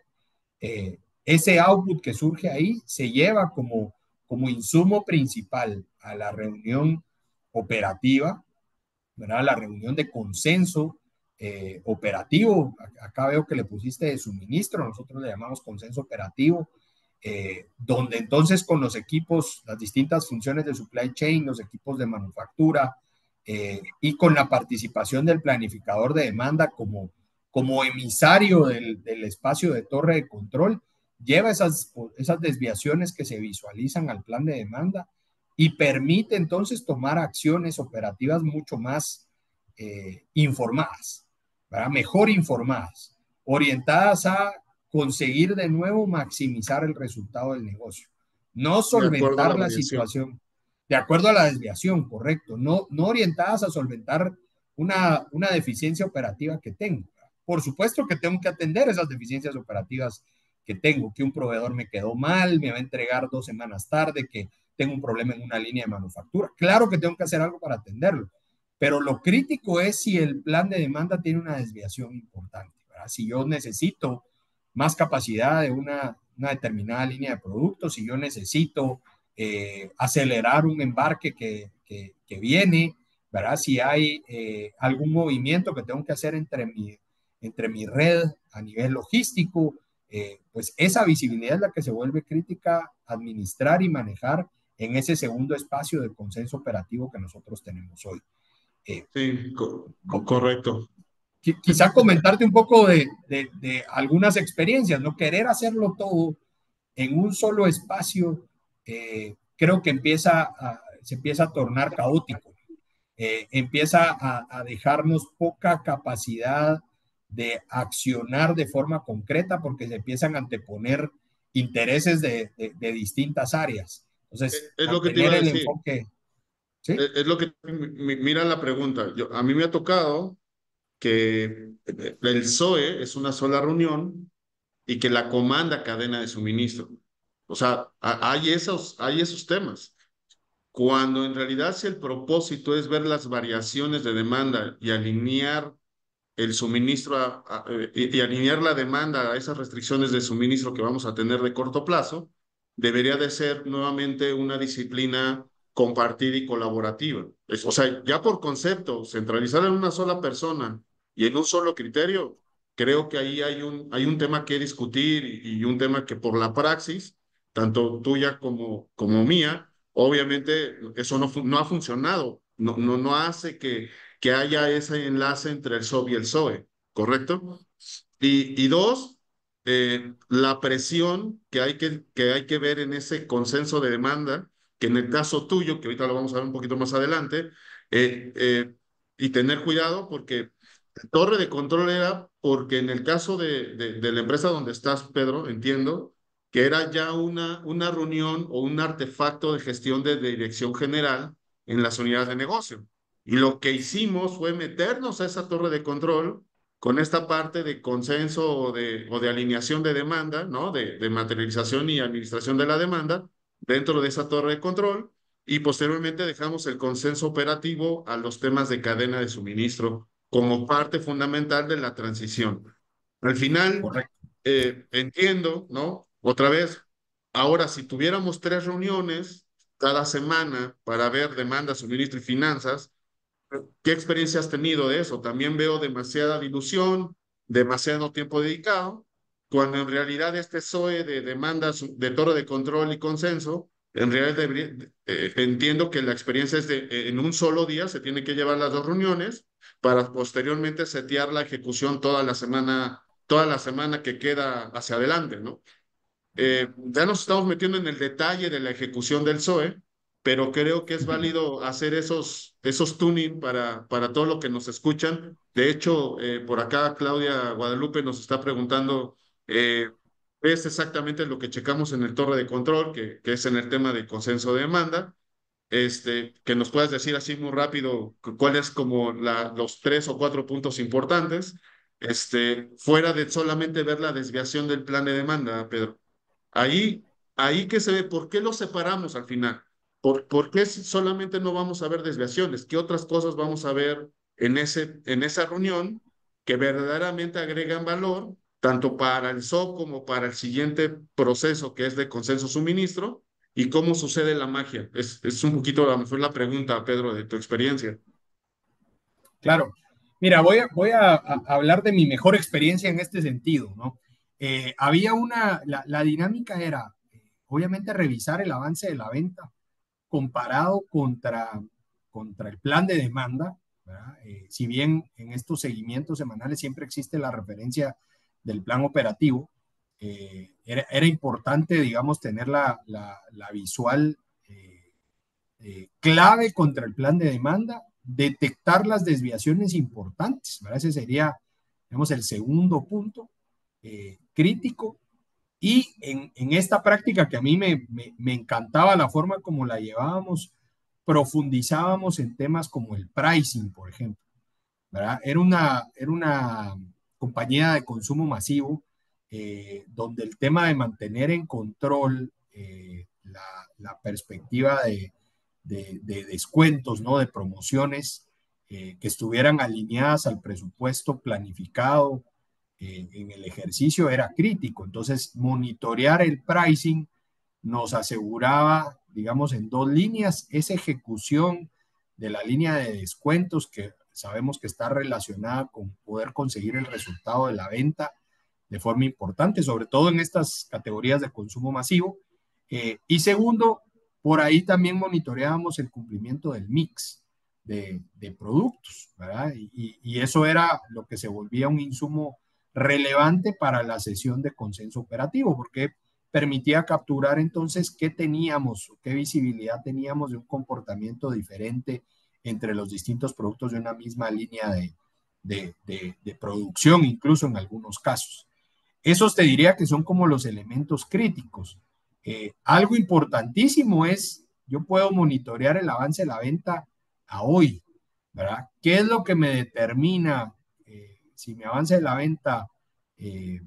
Ese output que surge ahí se lleva como insumo principal a la reunión operativa, ¿verdad? La reunión de consenso operativo. Acá veo que le pusiste de suministro, nosotros le llamamos consenso operativo, donde entonces con los equipos, las distintas funciones de supply chain, los equipos de manufactura y con la participación del planificador de demanda como emisario del espacio de torre de control, lleva esas desviaciones que se visualizan al plan de demanda y permite entonces tomar acciones operativas mucho más informadas, ¿verdad? Mejor informadas, orientadas a conseguir de nuevo maximizar el resultado del negocio, no De acuerdo a la solventar la variación. situación de acuerdo a la desviación, correcto, no orientadas a solventar una deficiencia operativa que tengo. Por supuesto que tengo que atender esas deficiencias operativas que tengo, que un proveedor me quedó mal, me va a entregar 2 semanas tarde, que tengo un problema en una línea de manufactura. Claro que tengo que hacer algo para atenderlo, pero lo crítico es si el plan de demanda tiene una desviación importante, ¿verdad? Si yo necesito más capacidad de una determinada línea de productos, si yo necesito acelerar un embarque que viene, ¿verdad? Si hay algún movimiento que tengo que hacer entre mi red a nivel logístico, pues esa visibilidad es la que se vuelve crítica administrar y manejar en ese segundo espacio de consenso operativo que nosotros tenemos hoy. Eh, Sí, correcto. Quizá comentarte un poco de algunas experiencias, no querer hacerlo todo en un solo espacio, creo que se empieza a tornar caótico, empieza a dejarnos poca capacidad de accionar de forma concreta porque se empiezan a anteponer intereses de distintas áreas. Entonces, Es lo que te iba mantener a el decir. enfoque, ¿sí? Es lo que, mira la pregunta. A mí me ha tocado que el SOE es una sola reunión y que la comanda cadena de suministro. O sea, hay esos temas. Cuando en realidad si el propósito es ver las variaciones de demanda y alinear el suministro y alinear la demanda a esas restricciones de suministro que vamos a tener de corto plazo, debería de ser nuevamente una disciplina compartida y colaborativa. O sea, ya por concepto, centralizar en una sola persona y en un solo criterio, creo que ahí hay un tema que discutir y un tema que por la praxis, tanto tuya como mía, obviamente eso no ha funcionado, no hace que haya ese enlace entre el SOB y el SOE, ¿correcto? Y dos, la presión que hay que ver en ese consenso de demanda, que en el caso tuyo, que ahorita lo vamos a ver un poquito más adelante, eh, eh, y tener cuidado porque torre de control era porque en el caso de la empresa donde estás, Pedro, entiendo que era ya una reunión o un artefacto de gestión de dirección general en las unidades de negocio. Y lo que hicimos fue meternos a esa torre de control con esta parte de consenso o de alineación de demanda, ¿no? De materialización y administración de la demanda dentro de esa torre de control y posteriormente dejamos el consenso operativo a los temas de cadena de suministro como parte fundamental de la transición. Al final, Correcto. entiendo, ¿no? Otra vez, ahora si tuviéramos 3 reuniones cada semana para ver demanda, suministro y finanzas, ¿qué experiencia has tenido de eso? También veo demasiada dilución, demasiado tiempo dedicado, cuando en realidad este SOE de demanda, de torre de control y consenso, En realidad entiendo que la experiencia es en un solo día se tiene que llevar las dos reuniones para posteriormente setear la ejecución toda la semana que queda hacia adelante, ¿no? Ya nos estamos metiendo en el detalle de la ejecución del SOE, pero creo que es válido hacer esos tuning para todo lo que nos escuchan. De hecho, por acá Claudia Guadalupe nos está preguntando, eh, es exactamente lo que checamos en el torre de control, que es en el tema de consenso de demanda. Que nos puedas decir así muy rápido cuáles como los tres o cuatro puntos importantes, fuera de solamente ver la desviación del plan de demanda, Pedro. Ahí, ahí que se ve, ¿por qué lo separamos al final? ¿Por qué solamente no vamos a ver desviaciones? ¿Qué otras cosas vamos a ver en esa reunión que verdaderamente agregan valor, tanto para el SOP como para el siguiente proceso que es de consenso suministro? ¿Y cómo sucede la magia? Es un poquito a lo mejor la pregunta, Pedro, de tu experiencia. Claro. Mira, voy a hablar de mi mejor experiencia en este sentido, ¿no? Había la dinámica era, obviamente, revisar el avance de la venta comparado contra el plan de demanda, ¿verdad? Si bien en estos seguimientos semanales siempre existe la referencia del plan operativo, era importante, digamos, tener la visual clave contra el plan de demanda, detectar las desviaciones importantes, ¿verdad? Ese sería, digamos, el segundo punto crítico. Y en esta práctica que a mí me encantaba la forma como la llevábamos, profundizábamos en temas como el pricing, por ejemplo, ¿verdad? Era una compañía de consumo masivo donde el tema de mantener en control la perspectiva de descuentos, ¿no? De promociones que estuvieran alineadas al presupuesto planificado en el ejercicio era crítico. Entonces, monitorear el pricing nos aseguraba, digamos, en dos líneas, esa ejecución de la línea de descuentos que sabemos que está relacionada con poder conseguir el resultado de la venta de forma importante, sobre todo en estas categorías de consumo masivo. Y segundo, por ahí también monitoreábamos el cumplimiento del mix de productos, ¿verdad? Y eso era lo que se volvía un insumo relevante para la sesión de consenso operativo, porque permitía capturar entonces qué teníamos, qué visibilidad teníamos de un comportamiento diferente entre los distintos productos de una misma línea de producción, incluso en algunos casos. Esos te diría que son como los elementos críticos. Algo importantísimo es, yo puedo monitorear el avance de la venta a hoy, ¿verdad? ¿Qué es lo que me determina si mi avance de la venta, eh,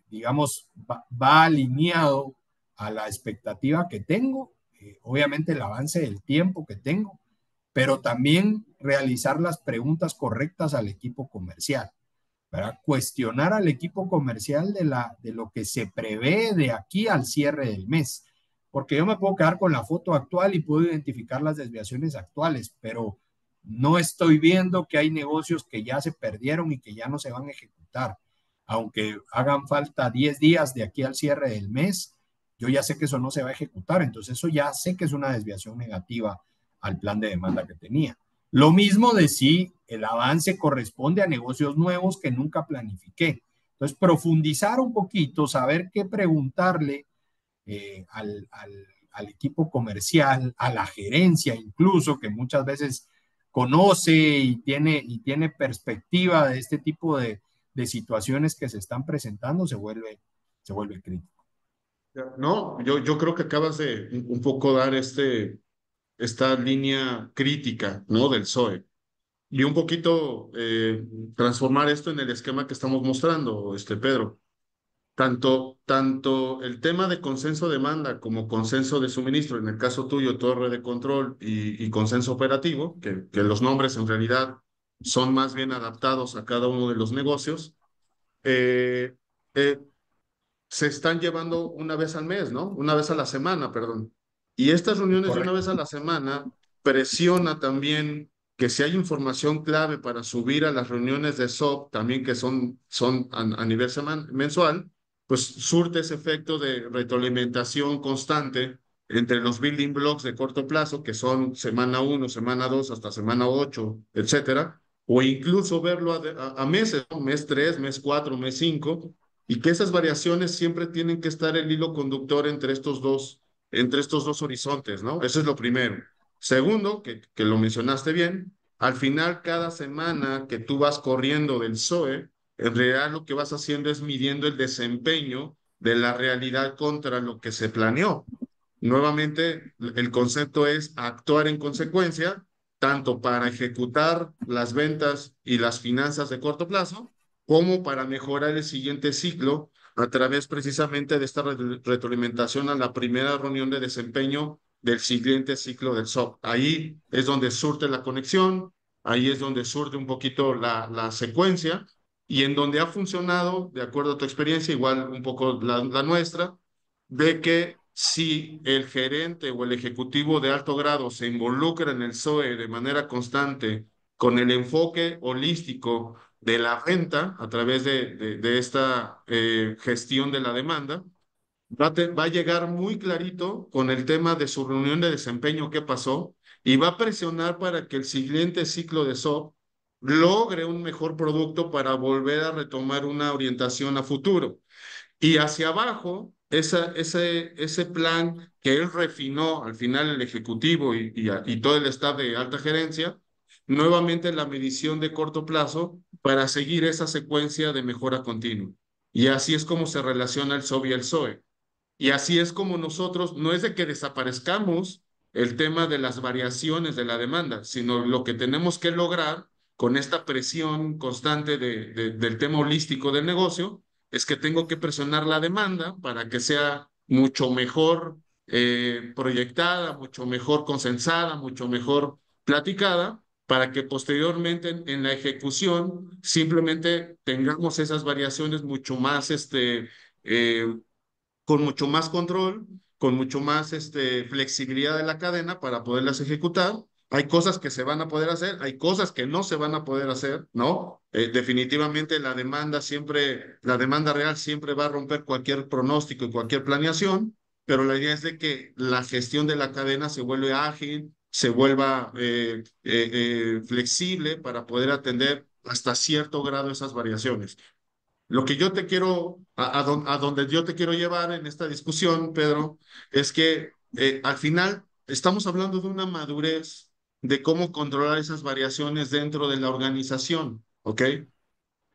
digamos, va alineado a la expectativa que tengo? Obviamente el avance del tiempo que tengo, pero también realizar las preguntas correctas al equipo comercial, para cuestionar al equipo comercial de lo que se prevé de aquí al cierre del mes. Porque yo me puedo quedar con la foto actual y puedo identificar las desviaciones actuales, pero no estoy viendo que hay negocios que ya se perdieron y que ya no se van a ejecutar. Aunque hagan falta 10 días de aquí al cierre del mes, yo ya sé que eso no se va a ejecutar. Entonces eso ya sé que es una desviación negativa al plan de demanda que tenía. Lo mismo de si el avance corresponde a negocios nuevos que nunca planifiqué. Entonces, profundizar un poquito, saber qué preguntarle al equipo comercial, a la gerencia incluso, que muchas veces conoce y tiene perspectiva de este tipo de situaciones que se están presentando, se vuelve crítico. No, yo creo que acabas de un poco dar esta línea crítica, ¿no? Del SOE. Y un poquito transformar esto en el esquema que estamos mostrando, Pedro. Tanto el tema de consenso de demanda como consenso de suministro, en el caso tuyo, torre de control y consenso operativo, que los nombres en realidad son más bien adaptados a cada uno de los negocios, eh, eh, se están llevando una vez al mes, ¿no? Una vez a la semana, perdón. Y estas reuniones de una Correcto. vez a la semana presiona también que si hay información clave para subir a las reuniones de SOP, también que son a nivel mensual, pues surte ese efecto de retroalimentación constante entre los building blocks de corto plazo, que son semana 1, semana 2, hasta semana 8, etcétera, o incluso verlo a meses, ¿no? Mes 3, mes 4, mes 5, y que esas variaciones siempre tienen que estar el hilo conductor entre estos dos horizontes, ¿no? Eso es lo primero. Segundo, que lo mencionaste bien, al final cada semana que tú vas corriendo del SOE, en realidad lo que vas haciendo es midiendo el desempeño de la realidad contra lo que se planeó. Nuevamente, el concepto es actuar en consecuencia, tanto para ejecutar las ventas y las finanzas de corto plazo, como para mejorar el siguiente ciclo a través precisamente de esta retroalimentación a la primera reunión de desempeño del siguiente ciclo del SOP. Ahí es donde surte la conexión, ahí es donde surte un poquito la secuencia y en donde ha funcionado, de acuerdo a tu experiencia, igual un poco la nuestra, de que si el gerente o el ejecutivo de alto grado se involucra en el SOE de manera constante con el enfoque holístico de la venta a través de esta gestión de la demanda, va a llegar muy clarito con el tema de su reunión de desempeño, qué pasó, y va a presionar para que el siguiente ciclo de SOP logre un mejor producto para volver a retomar una orientación a futuro. Y hacia abajo, ese plan que él refinó al final el ejecutivo y todo el staff de alta gerencia, nuevamente la medición de corto plazo para seguir esa secuencia de mejora continua. Y así es como se relaciona el SOB y el SOE. Y así es como nosotros, no es de que desaparezcamos el tema de las variaciones de la demanda, sino lo que tenemos que lograr con esta presión constante del tema holístico del negocio, es que tengo que presionar la demanda para que sea mucho mejor proyectada, mucho mejor consensada, mucho mejor platicada, para que posteriormente en la ejecución simplemente tengamos esas variaciones mucho más con mucho más control, con mucho más flexibilidad de la cadena para poderlas ejecutar. Hay cosas que se van a poder hacer, hay cosas que no se van a poder hacer, ¿no? Definitivamente la demanda real siempre va a romper cualquier pronóstico y cualquier planeación, pero la idea es de que la gestión de la cadena se vuelve ágil, se vuelva flexible para poder atender hasta cierto grado esas variaciones. Lo que yo te quiero, a donde yo te quiero llevar en esta discusión, Pedro, es que al final estamos hablando de una madurez de cómo controlar esas variaciones dentro de la organización, ¿ok?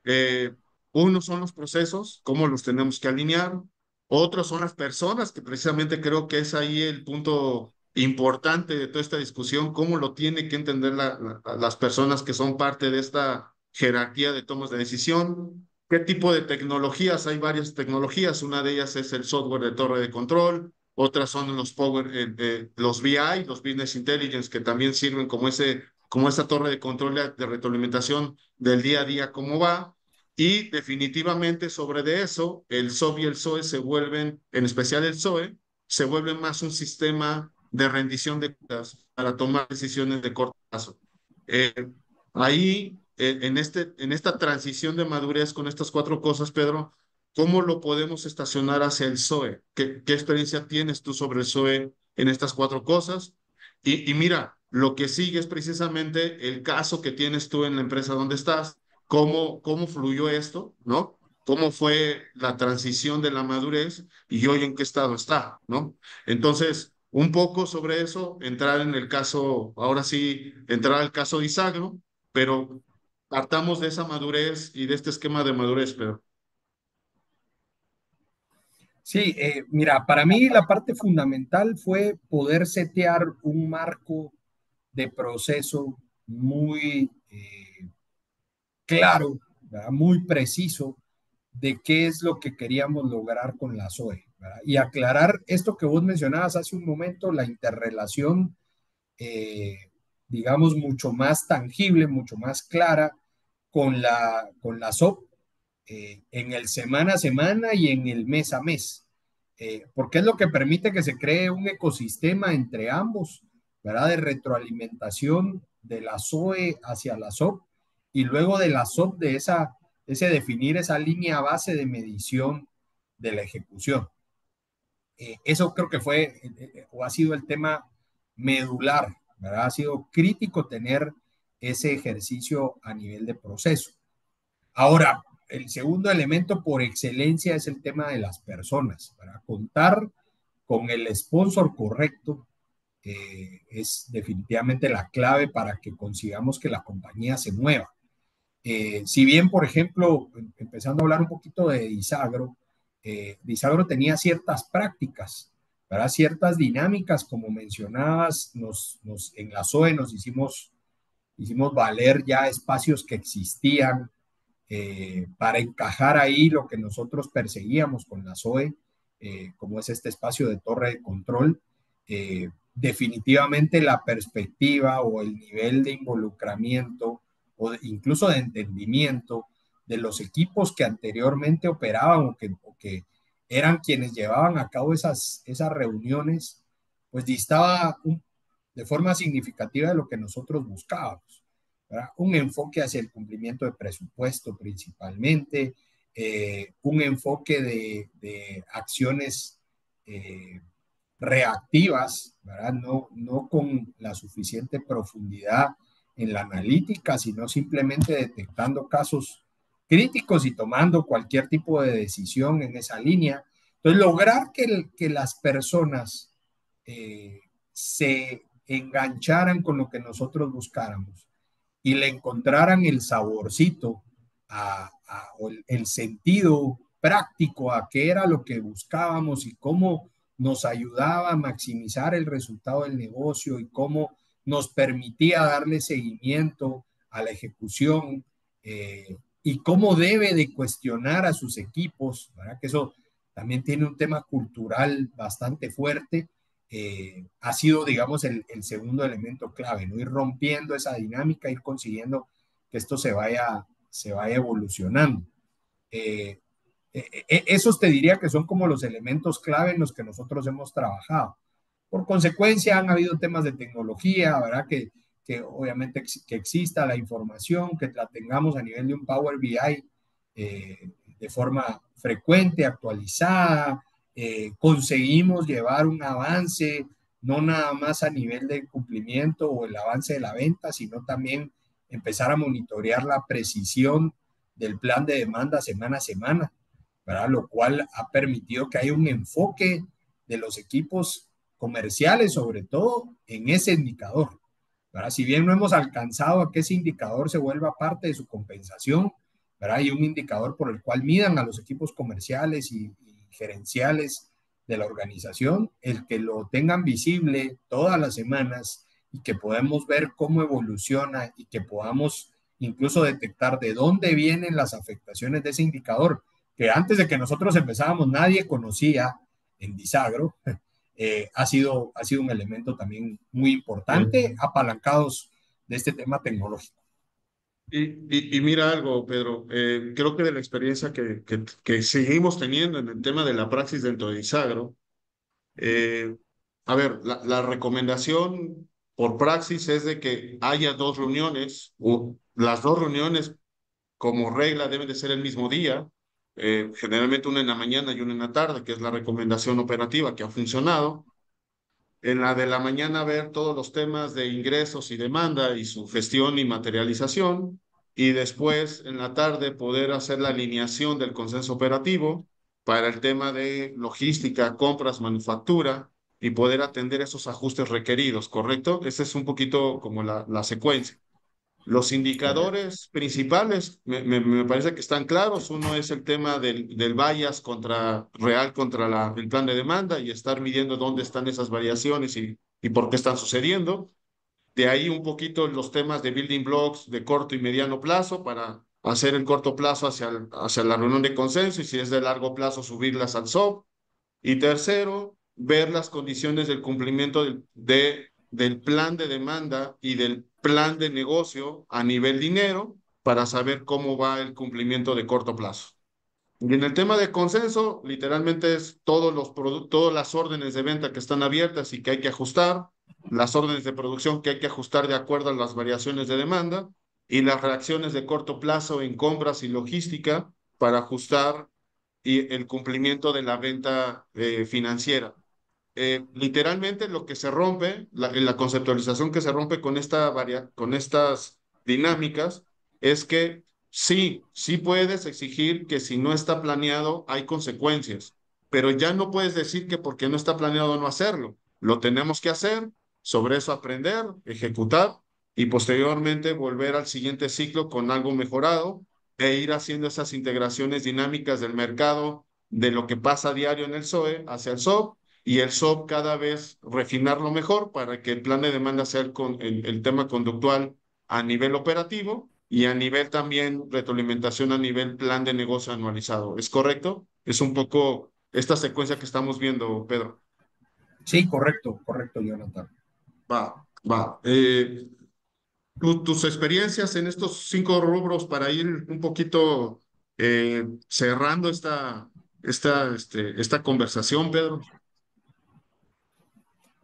Eh, Uno son los procesos, cómo los tenemos que alinear. Otros son las personas, que precisamente creo que es ahí el punto importante de toda esta discusión, cómo lo tiene que entender las personas que son parte de esta jerarquía de tomas de decisión. ¿Qué tipo de tecnologías? Hay varias tecnologías. Una de ellas es el software de torre de control. Otras son los BI, los Business Intelligence, que también sirven como esa torre de control de retroalimentación del día a día, cómo va. Y definitivamente sobre de eso, el SOB y el SOE se vuelven, en especial el SOE, se vuelven más un sistema de rendición de cuentas para tomar decisiones de corto plazo. Eh, Ahí, en esta transición de madurez con estas cuatro cosas, Pedro, ¿cómo lo podemos estacionar hacia el SOE? ¿Qué experiencia tienes tú sobre el SOE en estas cuatro cosas? Y mira, lo que sigue es precisamente el caso que tienes tú en la empresa donde estás, cómo fluyó esto, ¿no? ¿Cómo fue la transición de la madurez y hoy en qué estado está, ¿no? Entonces, un poco sobre eso, entrar en el caso, ahora sí, entrar al caso de Isagro, pero partamos de esa madurez y de este esquema de madurez, Pedro. Sí, mira, para mí la parte fundamental fue poder setear un marco de proceso muy claro, ¿verdad? Muy preciso de qué es lo que queríamos lograr con la SOE, ¿verdad? Y aclarar esto que vos mencionabas hace un momento, la interrelación, eh, digamos, mucho más tangible, mucho más clara con la SOP en el semana a semana y en el mes a mes, porque es lo que permite que se cree un ecosistema entre ambos, ¿verdad? De retroalimentación de la SOE hacia la SOP y luego de la SOP de ese definir esa línea base de medición de la ejecución. Eso creo que fue o ha sido el tema medular, ¿verdad? Ha sido crítico tener ese ejercicio a nivel de proceso. Ahora, el segundo elemento por excelencia es el tema de las personas, ¿verdad? Contar con el sponsor correcto es definitivamente la clave para que consigamos que la compañía se mueva. Si bien, por ejemplo, empezando a hablar un poquito de Disagro, Disagro tenía ciertas prácticas, ¿verdad? Ciertas dinámicas, como mencionabas, en la SOE hicimos valer ya espacios que existían para encajar ahí lo que nosotros perseguíamos con la SOE, como es este espacio de torre de control. Definitivamente la perspectiva o el nivel de involucramiento incluso de entendimiento de los equipos que anteriormente operaban o que eran quienes llevaban a cabo esas reuniones, pues distaba de forma significativa de lo que nosotros buscábamos, ¿verdad? Un enfoque hacia el cumplimiento de presupuesto principalmente, un enfoque de acciones reactivas, ¿verdad? No con la suficiente profundidad en la analítica, sino simplemente detectando casos críticos y tomando cualquier tipo de decisión en esa línea. Entonces, lograr que las personas se engancharan con lo que nosotros buscáramos y le encontraran el saborcito o el sentido práctico a qué era lo que buscábamos y cómo nos ayudaba a maximizar el resultado del negocio y cómo nos permitía darle seguimiento a la ejecución y cómo debe de cuestionar a sus equipos, ¿verdad? Que eso también tiene un tema cultural bastante fuerte. Ha sido, digamos, el segundo elemento clave, ¿no? Ir rompiendo esa dinámica, ir consiguiendo que esto se vaya evolucionando. Eh, Esos te diría que son como los elementos clave en los que nosotros hemos trabajado. Por consecuencia, han habido temas de tecnología, ¿verdad? Que obviamente que exista la información, que la tengamos a nivel de un Power BI de forma frecuente, actualizada, conseguimos llevar un avance, no nada más a nivel de cumplimiento o el avance de la venta, sino también empezar a monitorear la precisión del plan de demanda semana a semana, ¿verdad? Lo cual ha permitido que haya un enfoque de los equipos comerciales, sobre todo en ese indicador, ¿verdad? Si bien no hemos alcanzado a que ese indicador se vuelva parte de su compensación, ¿verdad? Hay un indicador por el cual midan a los equipos comerciales y gerenciales de la organización, el que lo tengan visible todas las semanas y que podamos ver cómo evoluciona y que podamos incluso detectar de dónde vienen las afectaciones de ese indicador, que antes de que nosotros empezábamos nadie conocía en Disagro, ha sido un elemento también muy importante, apalancados de este tema tecnológico. Y mira algo, Pedro, creo que de la experiencia que seguimos teniendo en el tema de la praxis dentro de Isagro, eh, a ver, la recomendación por praxis es de que haya dos reuniones, o las dos reuniones como regla deben de ser el mismo día, generalmente una en la mañana y una en la tarde, que es la recomendación operativa que ha funcionado. En la de la mañana ver todos los temas de ingresos y demanda y su gestión y materialización. Y después en la tarde poder hacer la alineación del consenso operativo para el tema de logística, compras, manufactura y poder atender esos ajustes requeridos, ¿correcto? Esa es un poquito como la secuencia. Los Correcto. indicadores principales me parece que están claros. Uno es el tema del bias contra, real contra el plan de demanda y estar midiendo dónde están esas variaciones y por qué están sucediendo. De ahí un poquito los temas de building blocks de corto y mediano plazo para hacer el corto plazo hacia la reunión de consenso y si es de largo plazo subirlas al SOP. Y tercero, ver las condiciones del cumplimiento del plan de demanda y del plan de negocio a nivel dinero para saber cómo va el cumplimiento de corto plazo. Y en el tema de consenso, literalmente es todas las órdenes de venta que están abiertas y que hay que ajustar, las órdenes de producción que hay que ajustar de acuerdo a las variaciones de demanda y las reacciones de corto plazo en compras y logística para ajustar y el cumplimiento de la venta financiera. Literalmente lo que se rompe, la conceptualización que se rompe con con estas dinámicas es que sí, sí puedes exigir que si no está planeado hay consecuencias, pero ya no puedes decir que porque no está planeado no hacerlo. Lo tenemos que hacer, sobre eso aprender, ejecutar y posteriormente volver al siguiente ciclo con algo mejorado e ir haciendo esas integraciones dinámicas del mercado, de lo que pasa a diario en el SOE hacia el SOP y el SOP cada vez refinarlo mejor para que el plan de demanda sea el tema conductual a nivel operativo y a nivel también retroalimentación a nivel plan de negocio anualizado. ¿Es correcto? Es un poco esta secuencia que estamos viendo, Pedro. Sí, correcto, correcto, Jonathan. Va, va. Tus experiencias en estos 5 rubros para ir un poquito cerrando esta conversación, Pedro.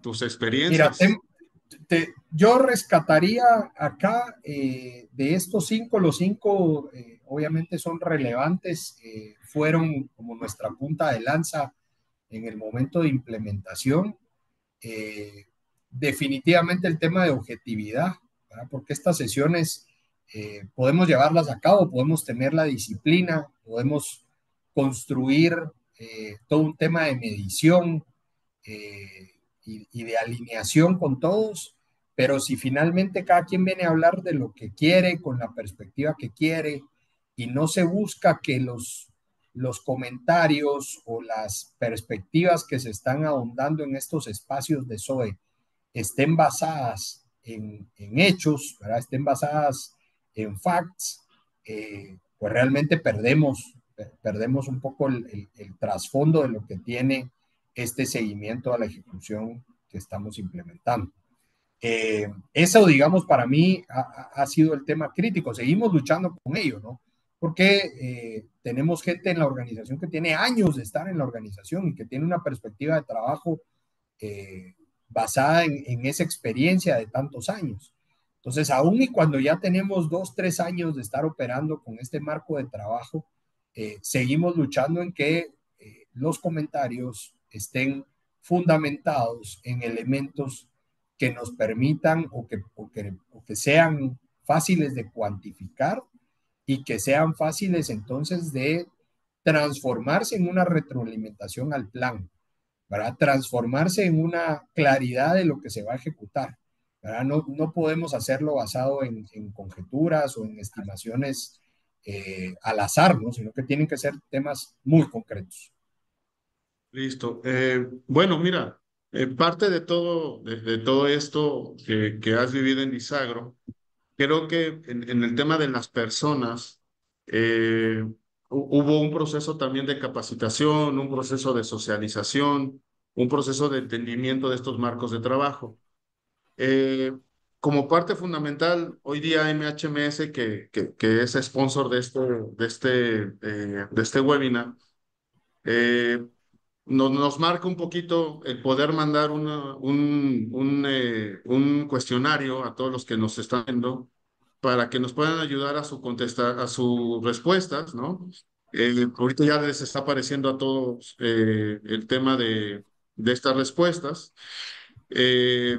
Tus Mira, experiencias. yo rescataría acá de estos cinco, los cinco obviamente son relevantes, fueron como nuestra punta de lanza en el momento de implementación. Eh, Definitivamente el tema de objetividad, ¿verdad? Porque estas sesiones podemos llevarlas a cabo, podemos tener la disciplina, podemos construir todo un tema de medición, eh, y de alineación con todos, pero si finalmente cada quien viene a hablar de lo que quiere, con la perspectiva que quiere, y no se busca que los comentarios o las perspectivas que se están ahondando en estos espacios de SOE estén basadas en hechos, ¿verdad? Estén basadas en facts, pues realmente perdemos un poco el trasfondo de lo que tiene este seguimiento a la ejecución que estamos implementando. Eso, digamos, para mí ha sido el tema crítico. Seguimos luchando con ello, ¿no? Porque tenemos gente en la organización que tiene años de estar en la organización y que tiene una perspectiva de trabajo basada en esa experiencia de tantos años. Entonces, aún y cuando ya tenemos 2, 3 años de estar operando con este marco de trabajo, seguimos luchando en que los comentarios estén fundamentados en elementos que nos permitan o que sean fáciles de cuantificar y que sean fáciles entonces de transformarse en una retroalimentación al plan, para transformarse en una claridad de lo que se va a ejecutar. ¿Verdad? No podemos hacerlo basado en conjeturas o en estimaciones al azar, ¿no? Sino que tienen que ser temas muy concretos. Listo. Bueno, mira, parte de todo esto que has vivido en Disagro, creo que en el tema de las personas, hubo un proceso también de capacitación, un proceso de socialización, un proceso de entendimiento de estos marcos de trabajo. Eh, Como parte fundamental, hoy día MHMS, que es sponsor de este webinar, eh, nos marca un poquito el poder mandar un cuestionario a todos los que nos están viendo para que nos puedan ayudar a a sus respuestas, ¿no? Ahorita ya les está apareciendo a todos el tema de estas respuestas. Eh,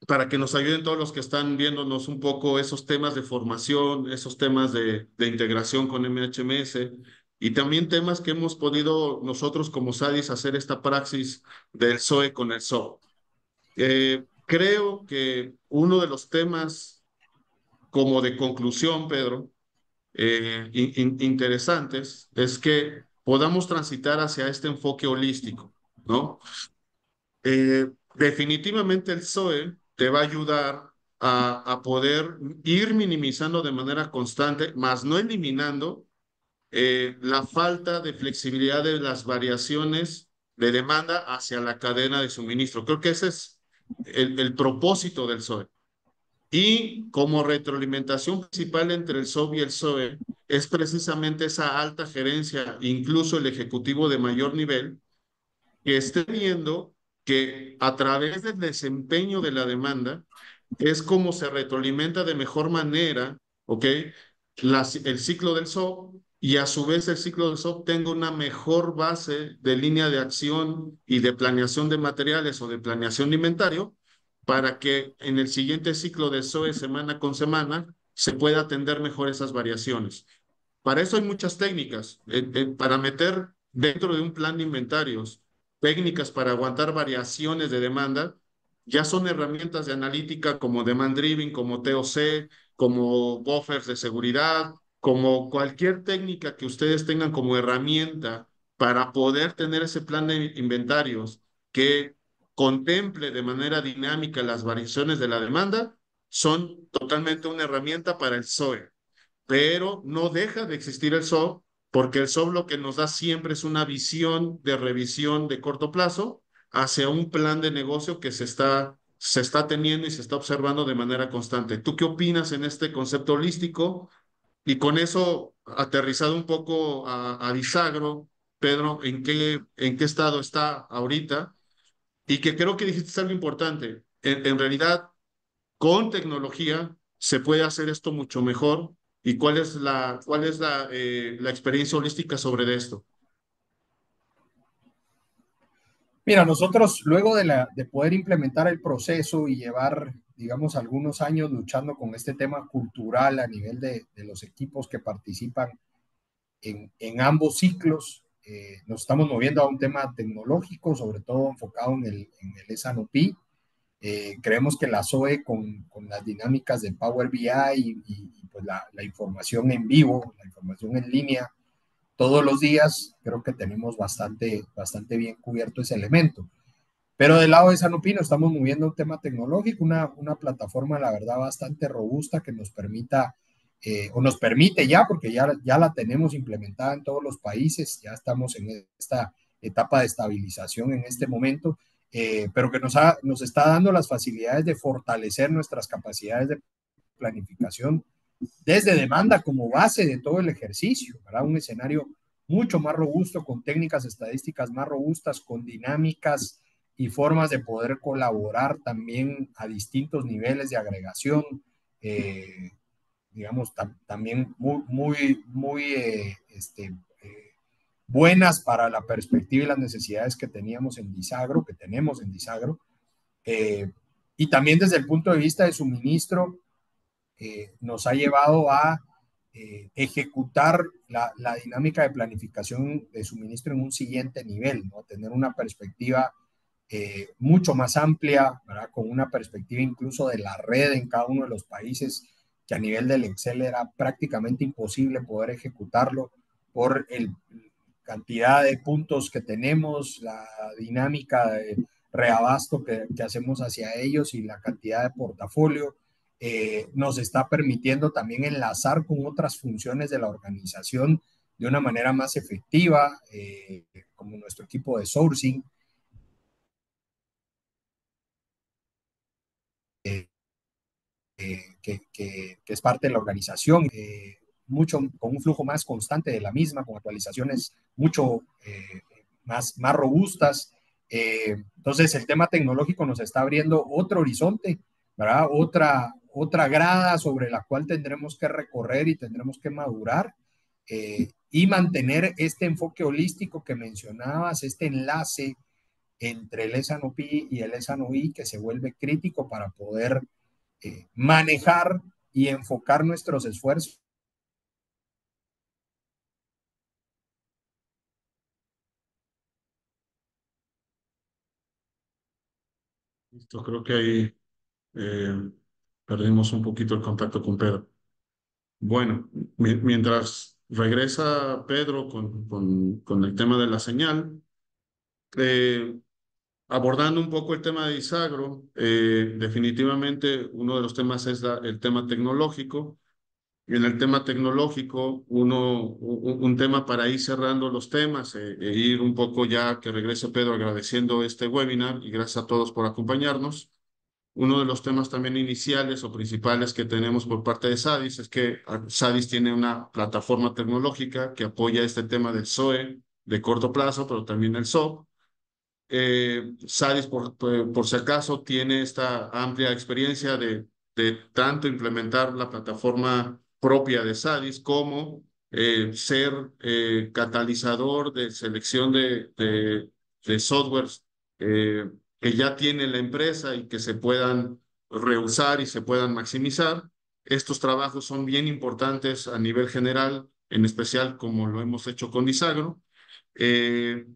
para que nos ayuden todos los que están viéndonos un poco esos temas de formación, esos temas de integración con MHMS y también temas que hemos podido nosotros como SADIS hacer esta praxis del SOE con el SOP. Creo que uno de los temas como de conclusión, Pedro, interesantes es que podamos transitar hacia este enfoque holístico, ¿no? Definitivamente el SOE te va a ayudar a poder ir minimizando de manera constante, más no eliminando la falta de flexibilidad de las variaciones de demanda hacia la cadena de suministro. Creo que ese es el propósito del SOE. Y como retroalimentación principal entre el SOB y el SOE es precisamente esa alta gerencia, incluso el ejecutivo de mayor nivel, que esté viendo que a través del desempeño de la demanda es como se retroalimenta de mejor manera, ¿ok? El ciclo del SOP y a su vez el ciclo del SOP tenga una mejor base de línea de acción y de planeación de materiales o de planeación de inventario para que en el siguiente ciclo de SOE semana con semana se pueda atender mejor esas variaciones. Para eso hay muchas técnicas, para meter dentro de un plan de inventarios, técnicas para aguantar variaciones de demanda, ya son herramientas de analítica como Demand Driving, como TOC, como buffers de seguridad, como cualquier técnica que ustedes tengan como herramienta para poder tener ese plan de inventarios que contemple de manera dinámica las variaciones de la demanda, son totalmente una herramienta para el SOE, pero no deja de existir el SOP, porque el SOP lo que nos da siempre es una visión de revisión de corto plazo hacia un plan de negocio que se está teniendo y se está observando de manera constante. ¿Tú qué opinas en este concepto holístico? Y con eso, aterrizado un poco a Disagro, Pedro, en qué estado está ahorita? Y que creo que dijiste algo importante. En realidad, con tecnología se puede hacer esto mucho mejor. ¿Y cuál es la experiencia holística sobre esto? Mira, nosotros luego de poder implementar el proceso y llevar, digamos, algunos años luchando con este tema cultural a nivel de los equipos que participan en ambos ciclos, nos estamos moviendo a un tema tecnológico, sobre todo enfocado en el S&OP. Creemos que la SOE con las dinámicas de Power BI y pues la información en vivo, la información en línea, todos los días, creo que tenemos bastante bien cubierto ese elemento. Pero del lado de Sanopino estamos moviendo un tema tecnológico, una plataforma, la verdad, bastante robusta que nos permita, o nos permite ya, porque ya la tenemos implementada en todos los países, ya estamos en esta etapa de estabilización en este momento, pero que nos está dando las facilidades de fortalecer nuestras capacidades de planificación desde demanda como base de todo el ejercicio, ¿verdad? Un escenario mucho más robusto, con técnicas estadísticas más robustas, con dinámicas y formas de poder colaborar también a distintos niveles de agregación, eh, digamos, también buenas para la perspectiva y las necesidades que teníamos en Disagro, que tenemos en Disagro, y también desde el punto de vista de suministro, nos ha llevado a ejecutar la dinámica de planificación de suministro en un siguiente nivel, ¿no? Tener una perspectiva mucho más amplia, ¿verdad? Con una perspectiva incluso de la red en cada uno de los países, que a nivel del Excel era prácticamente imposible poder ejecutarlo por el cantidad de puntos que tenemos, la dinámica de reabasto que hacemos hacia ellos y la cantidad de portafolio. Nos está permitiendo también enlazar con otras funciones de la organización de una manera más efectiva, como nuestro equipo de sourcing, que es parte de la organización, mucho, con un flujo más constante de la misma, con actualizaciones mucho más robustas. Entonces, el tema tecnológico nos está abriendo otro horizonte, ¿verdad? Otra grada sobre la cual tendremos que recorrer y tendremos que madurar, y mantener este enfoque holístico que mencionabas, este enlace entre el S&OP y el S&OI que se vuelve crítico para poder manejar y enfocar nuestros esfuerzos. Listo, creo que ahí eh, perdimos un poquito el contacto con Pedro. Bueno, mientras regresa Pedro con el tema de la señal, eh, abordando un poco el tema de Isagro, definitivamente uno de los temas es el tema tecnológico. Y en el tema tecnológico, un tema para ir cerrando los temas e ir un poco ya que regrese Pedro agradeciendo este webinar y gracias a todos por acompañarnos. Uno de los temas también iniciales o principales que tenemos por parte de SADIS es que SADIS tiene una plataforma tecnológica que apoya este tema del SOE de corto plazo, pero también el SOP. SADIS, por si acaso, tiene esta amplia experiencia de tanto implementar la plataforma propia de SADIS como ser catalizador de selección de softwares eh, que ya tiene la empresa y que se puedan reusar y se puedan maximizar. Estos trabajos son bien importantes a nivel general, en especial como lo hemos hecho con Isagro. Eh,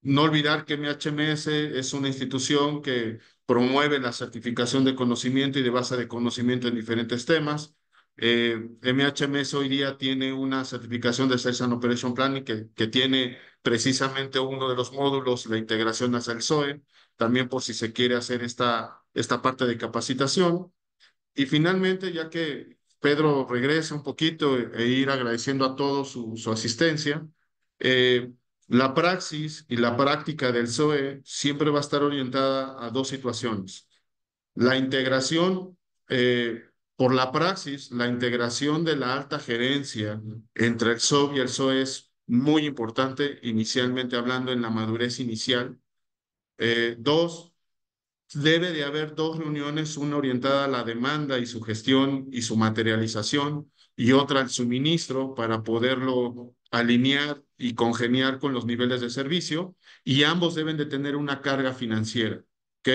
no olvidar que MHMS es una institución que promueve la certificación de conocimiento y de base de conocimiento en diferentes temas. MHMS hoy día tiene una certificación de Sales and Operation Planning que tiene precisamente uno de los módulos, la integración hacia el SOE, también por si se quiere hacer esta parte de capacitación. Y finalmente, ya que Pedro regrese un poquito e ir agradeciendo a todos su asistencia, eh, la praxis y la práctica del SOE siempre va a estar orientada a dos situaciones. La integración, por la praxis, la integración de la alta gerencia entre el SOB y el SOE es muy importante, inicialmente hablando en la madurez inicial. Dos, debe de haber dos reuniones, una orientada a la demanda y su gestión y su materialización, y otra al suministro para poderlo alinear y congeniar con los niveles de servicio, y ambos deben de tener una carga financiera, ¿ok?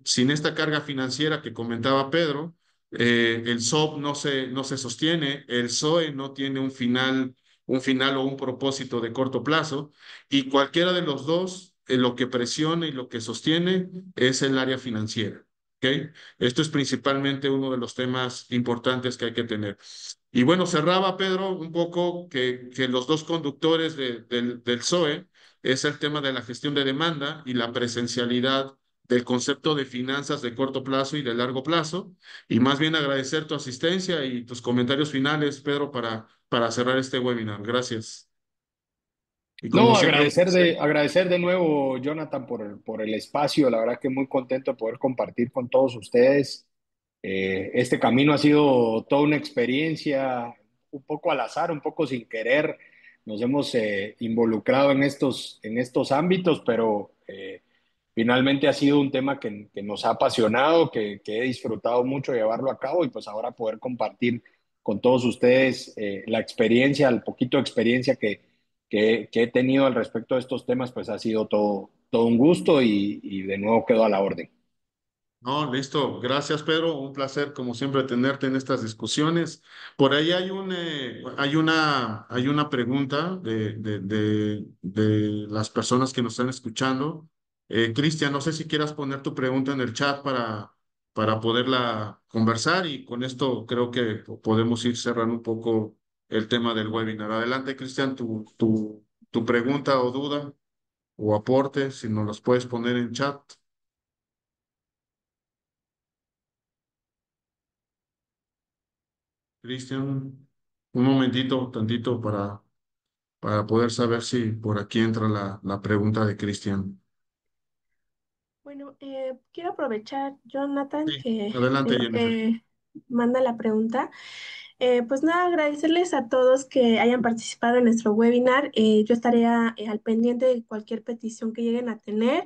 Sin esta carga financiera que comentaba Pedro, el SOP no se sostiene, el SOE no tiene un final o un propósito de corto plazo, y cualquiera de los dos, lo que presiona y lo que sostiene es el área financiera. ¿Ok? Esto es principalmente uno de los temas importantes que hay que tener. Y bueno, cerraba Pedro un poco que los dos conductores del SOE es el tema de la gestión de demanda y la presencialidad del concepto de finanzas de corto plazo y de largo plazo. Y más bien agradecer tu asistencia y tus comentarios finales, Pedro, para cerrar este webinar. Gracias. Y como No, siempre, agradecer de nuevo, Jonathan, por el espacio. La verdad que muy contento de poder compartir con todos ustedes. Este camino ha sido toda una experiencia, un poco al azar, un poco sin querer. Nos hemos involucrado en estos ámbitos, pero finalmente ha sido un tema que nos ha apasionado, que he disfrutado mucho llevarlo a cabo y pues ahora poder compartir con todos ustedes la experiencia, el poquito de experiencia que he tenido al respecto de estos temas, pues ha sido todo un gusto y de nuevo quedo a la orden. no, listo. Gracias, Pedro. Un placer, como siempre, tenerte en estas discusiones. Por ahí hay una pregunta de las personas que nos están escuchando. Cristian, no sé si quieras poner tu pregunta en el chat para poderla conversar y con esto creo que podemos ir cerrando un poco el tema del webinar. Adelante, Cristian, tu pregunta o duda o aporte, si nos los puedes poner en chat. Cristian, un momentito, tantito para poder saber si por aquí entra la pregunta de Cristian. Bueno, quiero aprovechar, Jonathan, Sí, que adelante, veo Jennifer. que manda la pregunta. Pues nada, agradecerles a todos que hayan participado en nuestro webinar. Yo estaría al pendiente de cualquier petición que lleguen a tener.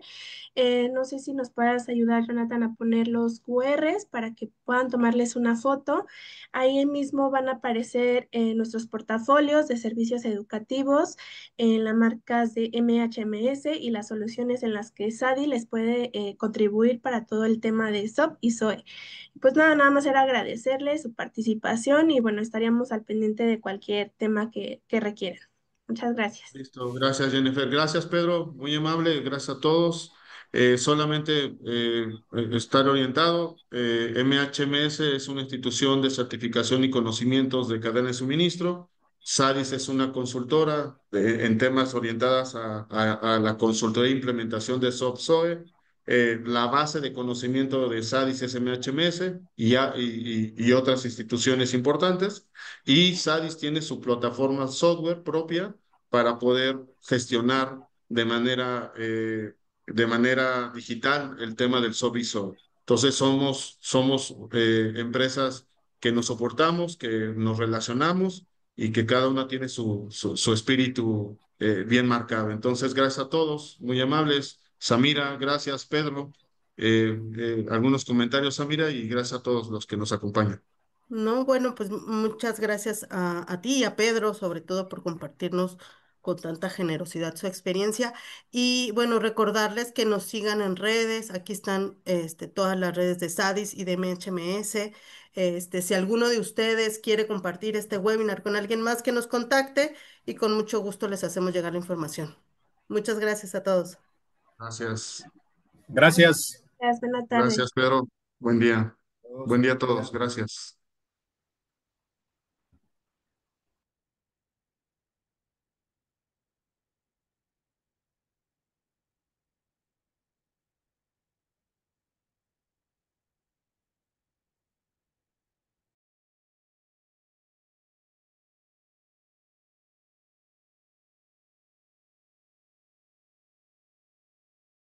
No sé si nos puedas ayudar, Jonathan, a poner los QRs para que puedan tomarles una foto. Ahí mismo van a aparecer nuestros portafolios de servicios educativos en las marcas de MHMS y las soluciones en las que SADI les puede contribuir para todo el tema de SOP y SOE. Pues nada, nada más era agradecerles su participación y bueno, estaríamos al pendiente de cualquier tema que requieran. Muchas gracias. Listo, gracias Jennifer. Gracias Pedro, muy amable, gracias a todos. Solamente estar orientado, MHMS es una institución de certificación y conocimientos de cadena de suministro. SADIS es una consultora en temas orientadas a la consultoría e implementación de SOP-SOE. La base de conocimiento de SADIS es MHMS y otras instituciones importantes. Y SADIS tiene su plataforma software propia para poder gestionar de manera digital el tema del SOVISO. Entonces somos empresas que nos soportamos, que nos relacionamos y que cada una tiene su espíritu bien marcado. Entonces, gracias a todos, muy amables. Samira, gracias, Pedro. Algunos comentarios, Samira, y gracias a todos los que nos acompañan. No, bueno, pues muchas gracias a ti y a Pedro, sobre todo por compartirnos con tanta generosidad su experiencia. Y bueno, recordarles que nos sigan en redes. Aquí están todas las redes de SADIS y de MHMS. Si alguno de ustedes quiere compartir este webinar con alguien más, que nos contacte y con mucho gusto les hacemos llegar la información. Muchas gracias a todos. Gracias. Gracias. Gracias, buena tarde. Gracias, Pedro. Buen día. Todos. Buen día a todos. Gracias.